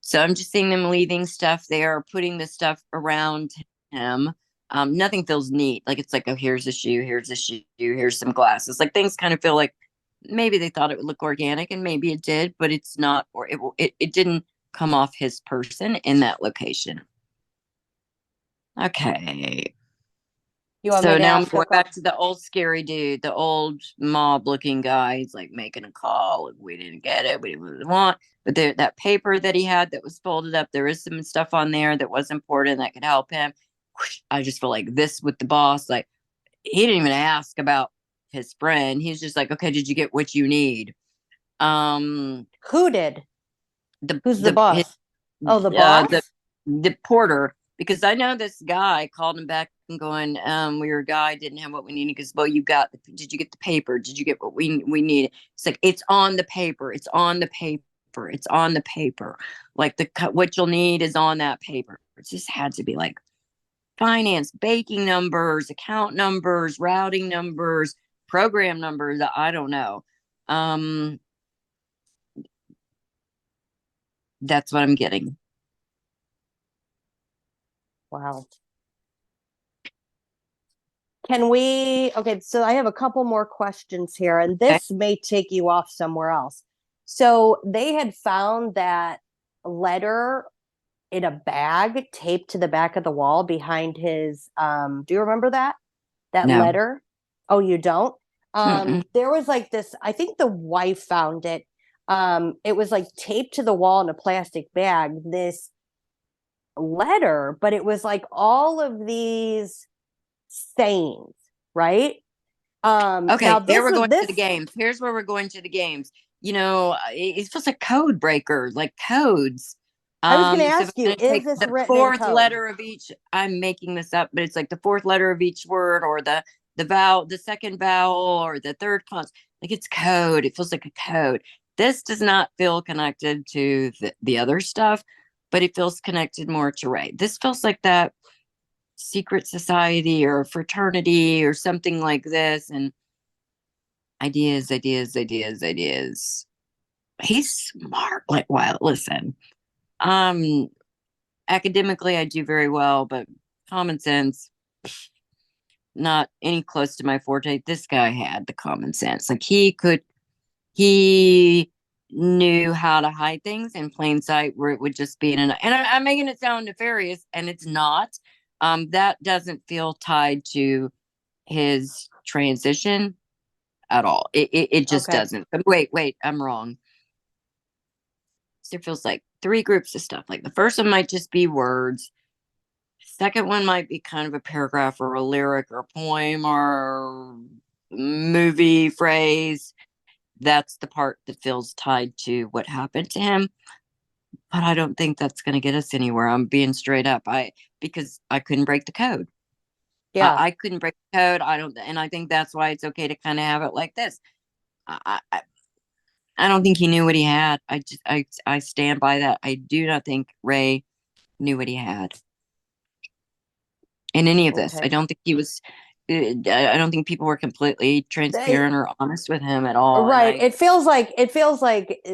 Speaker 2: So I'm just seeing them leaving stuff there, putting the stuff around him. Nothing feels neat. Like it's like, oh, here's a shoe, here's a shoe, here's some glasses. Like things kind of feel like maybe they thought it would look organic, and maybe it did, but it's not, or it didn't come off his person in that location. Okay.
Speaker 1: You want me
Speaker 2: So
Speaker 1: to
Speaker 2: now I'm
Speaker 1: ask a
Speaker 2: going back
Speaker 1: question?
Speaker 2: to the old scary dude, the old mob looking guy. He's like making a call. We didn't get it. We didn't really want. But there, that paper that he had that was folded up, there is some stuff on there that was important that could help him. I just feel like this with the boss. Like he didn't even ask about his friend. He's just like, okay, did you get what you need? Um,
Speaker 1: Who did?
Speaker 2: the
Speaker 1: Who's the
Speaker 2: the his,
Speaker 1: boss? Oh, the
Speaker 2: uh the
Speaker 1: boss.
Speaker 2: the porter, because I know this guy called him back and going, well, your guy didn't have what we needed because, well, did you get the paper? Did you get what we needed? It's like, it's on the paper. It's on the paper. It's on the paper. Like what you'll need is on that paper. It just had to be like finance, baking numbers, account numbers, routing numbers, program numbers. I don't know. Um, that's what I'm getting.
Speaker 1: Wow. Can we? Okay, so I have a couple more questions here, and
Speaker 2: Okay.
Speaker 1: this may take you off somewhere else. So they had found that letter in a bag taped to the back of the wall behind his do you remember that
Speaker 2: No.
Speaker 1: letter? Oh, you don't?
Speaker 2: Mm-mm.
Speaker 1: There was like this, I think the wife found it. It was like taped to the wall in a plastic bag, this letter, but it was like all of these sayings, right?
Speaker 2: Okay,
Speaker 1: Now
Speaker 2: there
Speaker 1: this
Speaker 2: we're
Speaker 1: was
Speaker 2: going to the
Speaker 1: this
Speaker 2: games. Here's where we're going to the games. It feels like code breaker, like codes.
Speaker 1: I was going to
Speaker 2: So if
Speaker 1: ask
Speaker 2: I'm
Speaker 1: you,
Speaker 2: going to
Speaker 1: is
Speaker 2: take
Speaker 1: this
Speaker 2: the
Speaker 1: written in
Speaker 2: fourth
Speaker 1: code?
Speaker 2: letter of each, I'm making this up, but it's like the fourth letter of each word, or the vowel, the second vowel, or the third consonant. Like it's code. It feels like a code. This does not feel connected to the other stuff, but it feels connected more to Ray. This feels like that secret society or fraternity or something like this, and ideas, ideas, ideas, ideas. He's smart. Like, wow, listen. Um, Academically, I do very well, but common sense, not any close to my forte. This guy had the common sense. Like he knew how to hide things in plain sight where it would just be and I'm making it sound nefarious, and it's not. That doesn't feel tied to his transition at all. It just
Speaker 1: Okay.
Speaker 2: doesn't. But wait, I'm wrong. There feels like three groups of stuff. Like the first one might just be words. Second one might be kind of a paragraph or a lyric or a poem or movie phrase. That's the part that feels tied to what happened to him. But I don't think that's going to get us anywhere. I'm being straight up. Because I couldn't break the code.
Speaker 1: Yeah.
Speaker 2: I couldn't break the code. I don't, and I think that's why it's okay to kind of have it like this. I don't think he knew what he had. I stand by that. I do not think Ray knew what he had in any of this. I
Speaker 1: Okay.
Speaker 2: don't think he was. I don't think people were completely
Speaker 1: They,
Speaker 2: transparent or honest with him at all. And
Speaker 1: right. It feels like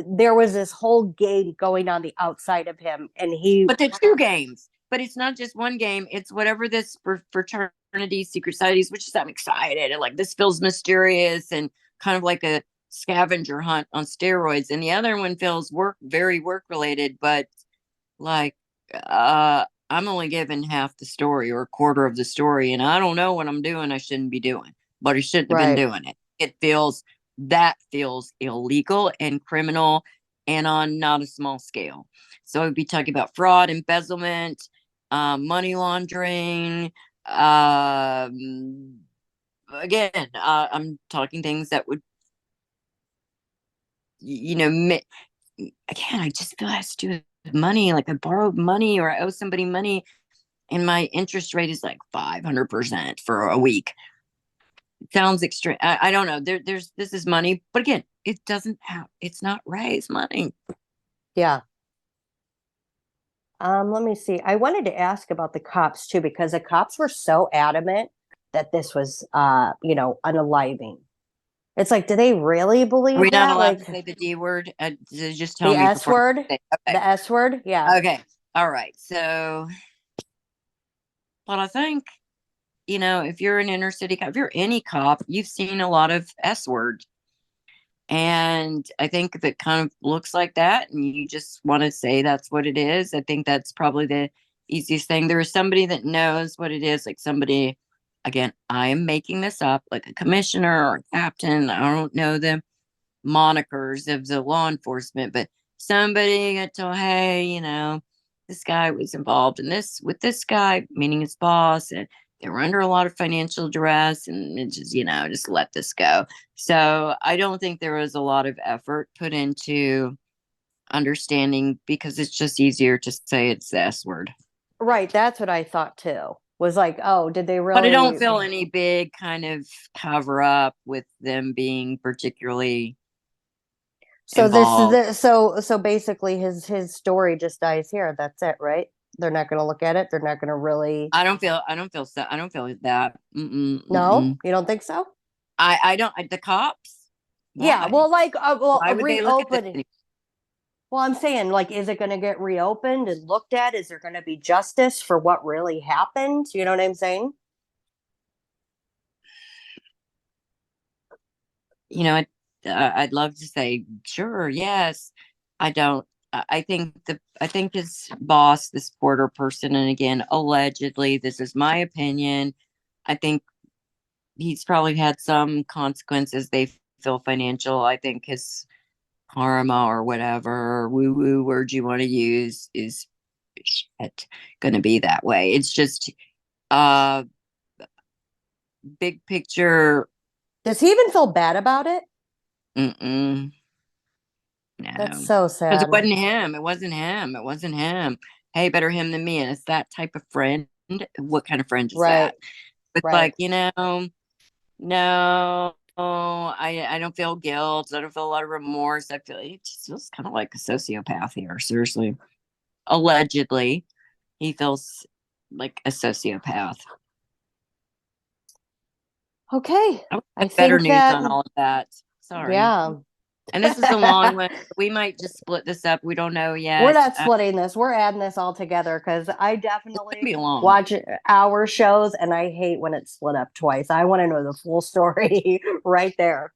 Speaker 1: there was this whole game going on the outside of him, and he.
Speaker 2: but the two games. But it's not just one game. It's whatever this fraternity, secret societies, which is I'm excited. And like this feels mysterious and kind of like a scavenger hunt on steroids. And the other one feels very work related, but like I'm only given half the story or a quarter of the story, and I don't know what I'm doing. I shouldn't be doing, but I shouldn't have been
Speaker 1: Right.
Speaker 2: doing it. That feels illegal and criminal, and on not a small scale. So I'd be talking about fraud, embezzlement, money laundering. Again, I'm talking things that would, you know, again, I just feel it has to do with money. Like I borrowed money or I owe somebody money, and my interest rate is like 500% for a week. It sounds extreme. I don't know. There's this is money, but again, it doesn't have. It's not Ray's money.
Speaker 1: Yeah. Let me see. I wanted to ask about the cops too, because the cops were so adamant that this was, unaliving. It's like, do they really
Speaker 2: Are we
Speaker 1: believe
Speaker 2: not
Speaker 1: that?
Speaker 2: allowed to
Speaker 1: Like
Speaker 2: say the D word? Just tell
Speaker 1: the
Speaker 2: me
Speaker 1: S
Speaker 2: before.
Speaker 1: word,
Speaker 2: Okay.
Speaker 1: the S word. Yeah.
Speaker 2: Okay. All right. So, but I think if you're an inner city cop, if you're any cop, you've seen a lot of S words. And I think if it kind of looks like that and you just want to say that's what it is, I think that's probably the easiest thing. There is somebody that knows what it is, like somebody, again, I am making this up, like a commissioner or a captain. I don't know the monikers of the law enforcement, but somebody got told, hey, this guy was involved in this with this guy, meaning his boss, and they were under a lot of financial duress, and it just let this go. So I don't think there was a lot of effort put into understanding because it's just easier to say it's the S word.
Speaker 1: Right. That's what I thought too. Was like, oh, did they
Speaker 2: But I don't
Speaker 1: really?
Speaker 2: feel any big kind of cover up with them being particularly
Speaker 1: So this is
Speaker 2: involved.
Speaker 1: so basically his story just dies here. That's it, right? They're not going to look at it. They're not going to really.
Speaker 2: I don't feel that.
Speaker 1: No,
Speaker 2: Mm-mm.
Speaker 1: you don't think so?
Speaker 2: I don't, the cops,
Speaker 1: Yeah.
Speaker 2: why?
Speaker 1: Well, like,
Speaker 2: Why would they look at this?
Speaker 1: reopening. Well, I'm saying, like, is it going to get reopened and looked at? Is there going to be justice for what really happened? You know what I'm saying?
Speaker 2: You know, I'd love to say, sure, yes. I don't. I think his boss, this Porter person, and again, allegedly, this is my opinion. I think he's probably had some consequences. They feel financial. I think his karma or whatever woo woo word you want to use is shit going to be that way. It's just uh big picture.
Speaker 1: Does he even feel bad about it?
Speaker 2: Mm-mm,
Speaker 1: That's
Speaker 2: no,
Speaker 1: so
Speaker 2: because it
Speaker 1: sad.
Speaker 2: wasn't him. It wasn't him. It wasn't him. Hey, better him than me. And it's that type of friend. What kind of friend is
Speaker 1: Right.
Speaker 2: that? It's
Speaker 1: Right.
Speaker 2: like, no, I don't feel guilt. I don't feel a lot of remorse. I feel it just feels kind of like a sociopath here. Seriously. Allegedly, he feels like a sociopath.
Speaker 1: Okay.
Speaker 2: I would
Speaker 1: I
Speaker 2: have better
Speaker 1: think
Speaker 2: news
Speaker 1: that,
Speaker 2: on all of that. Sorry.
Speaker 1: yeah.
Speaker 2: And this is a long one. We might just split this up. We don't know
Speaker 1: We're
Speaker 2: yet.
Speaker 1: not splitting this. We're adding this all together because I
Speaker 2: This could
Speaker 1: definitely
Speaker 2: be long.
Speaker 1: watch our shows and I hate when it's split up twice. I want to know the full story right there.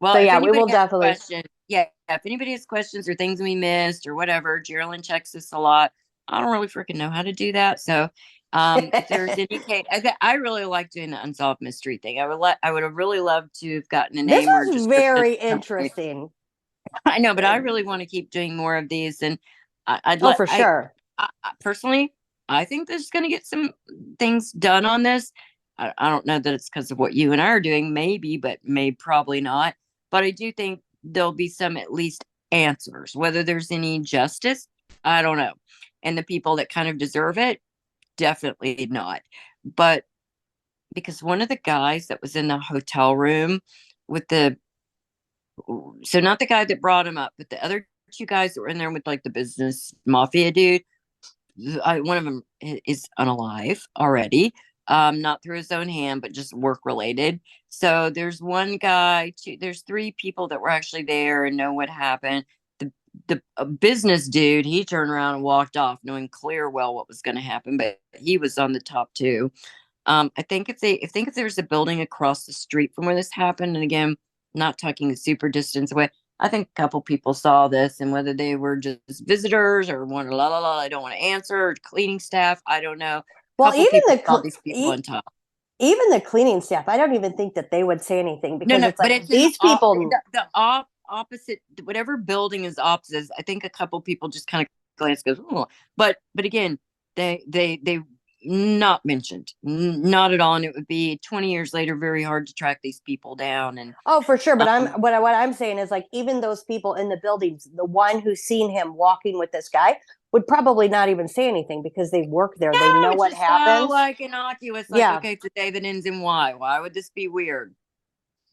Speaker 2: Well,
Speaker 1: So
Speaker 2: if
Speaker 1: yeah, we
Speaker 2: anybody
Speaker 1: will
Speaker 2: has
Speaker 1: definitely.
Speaker 2: questions, yeah, if anybody has questions or things we missed or whatever, Geraldine checks us a lot. I don't really freaking know how to do that. So, if there's any case, I really like doing the unsolved mystery thing. I would have really loved to have gotten a
Speaker 1: This
Speaker 2: name or
Speaker 1: was
Speaker 2: description.
Speaker 1: very interesting.
Speaker 2: I know, but I really want to keep doing more of these, and I'd
Speaker 1: Oh,
Speaker 2: let
Speaker 1: for sure.
Speaker 2: personally, I think this is going to get some things done on this. I don't know that it's because of what you and I are doing, maybe, but probably not. But I do think there'll be some at least answers. Whether there's any justice, I don't know. And the people that kind of deserve it, definitely not. But because one of the guys that was in the hotel room with the, so not the guy that brought him up, but the other two guys that were in there with like the business mafia dude, one of them is unalive already, not through his own hand, but just work related. So there's one guy, there's three people that were actually there and know what happened. The business dude, he turned around and walked off, knowing clear well what was going to happen, but he was on the top two. I think if there's a building across the street from where this happened, and again, not talking a super distance away, I think a couple people saw this, and whether they were just visitors or one la la la, I don't want to answer, or cleaning staff, I don't know. A
Speaker 1: Well,
Speaker 2: couple people saw these people on top.
Speaker 1: even the cleaning staff, I don't even think that they would say anything
Speaker 2: No,
Speaker 1: because
Speaker 2: no,
Speaker 1: it's
Speaker 2: but
Speaker 1: like
Speaker 2: it's in
Speaker 1: these people.
Speaker 2: opposite, whatever building is opposite. I think a couple people just kind of glance, goes, oh, but again, they not mentioned, not at all, and it would be 20 years later very hard to track these people down. And
Speaker 1: Oh, for sure. But
Speaker 2: um,
Speaker 1: what I'm saying is like even those people in the buildings, the one who's seen him walking with this guy would probably not even say anything because they work there. They
Speaker 2: no,
Speaker 1: know
Speaker 2: it's
Speaker 1: what
Speaker 2: just so
Speaker 1: happens.
Speaker 2: like innocuous. Like,
Speaker 1: Yeah,
Speaker 2: okay, it's a day that ends in Y. Why would this be weird?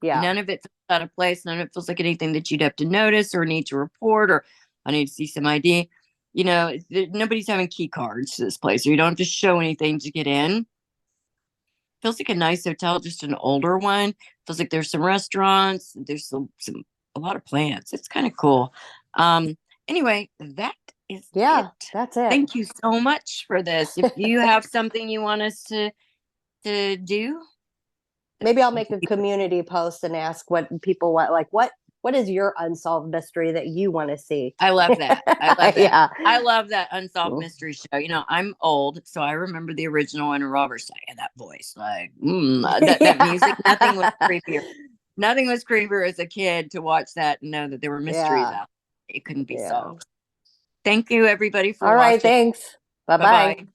Speaker 1: yeah.
Speaker 2: None of it feels out of place. None of it feels like anything that you'd have to notice or need to report, or I need to see some ID. You know, nobody's having key cards to this place, or you don't just show anything to get in. Feels like a nice hotel, just an older one. Feels like there's some restaurants. There's some a lot of plants. It's kind of cool. Um, anyway, that is it.
Speaker 1: Yeah, that's it.
Speaker 2: Thank you so much for this. If you have something you want us to do,
Speaker 1: Maybe I'll make a community post and ask what people want. Like, what is your unsolved mystery that you want to see?
Speaker 2: I love that. I love that.
Speaker 1: Yeah.
Speaker 2: I love that unsolved mystery show. You know, I'm old, so I remember the original and Robert saying that voice, like that music. Nothing was
Speaker 1: Yeah.
Speaker 2: creepier. Nothing was creepier as a kid to watch that and know that there were mysteries
Speaker 1: Yeah.
Speaker 2: out. It couldn't be
Speaker 1: Yeah.
Speaker 2: solved. Thank you, everybody, for
Speaker 1: All right.
Speaker 2: watching.
Speaker 1: Thanks. Bye
Speaker 2: Bye
Speaker 1: bye.
Speaker 2: bye.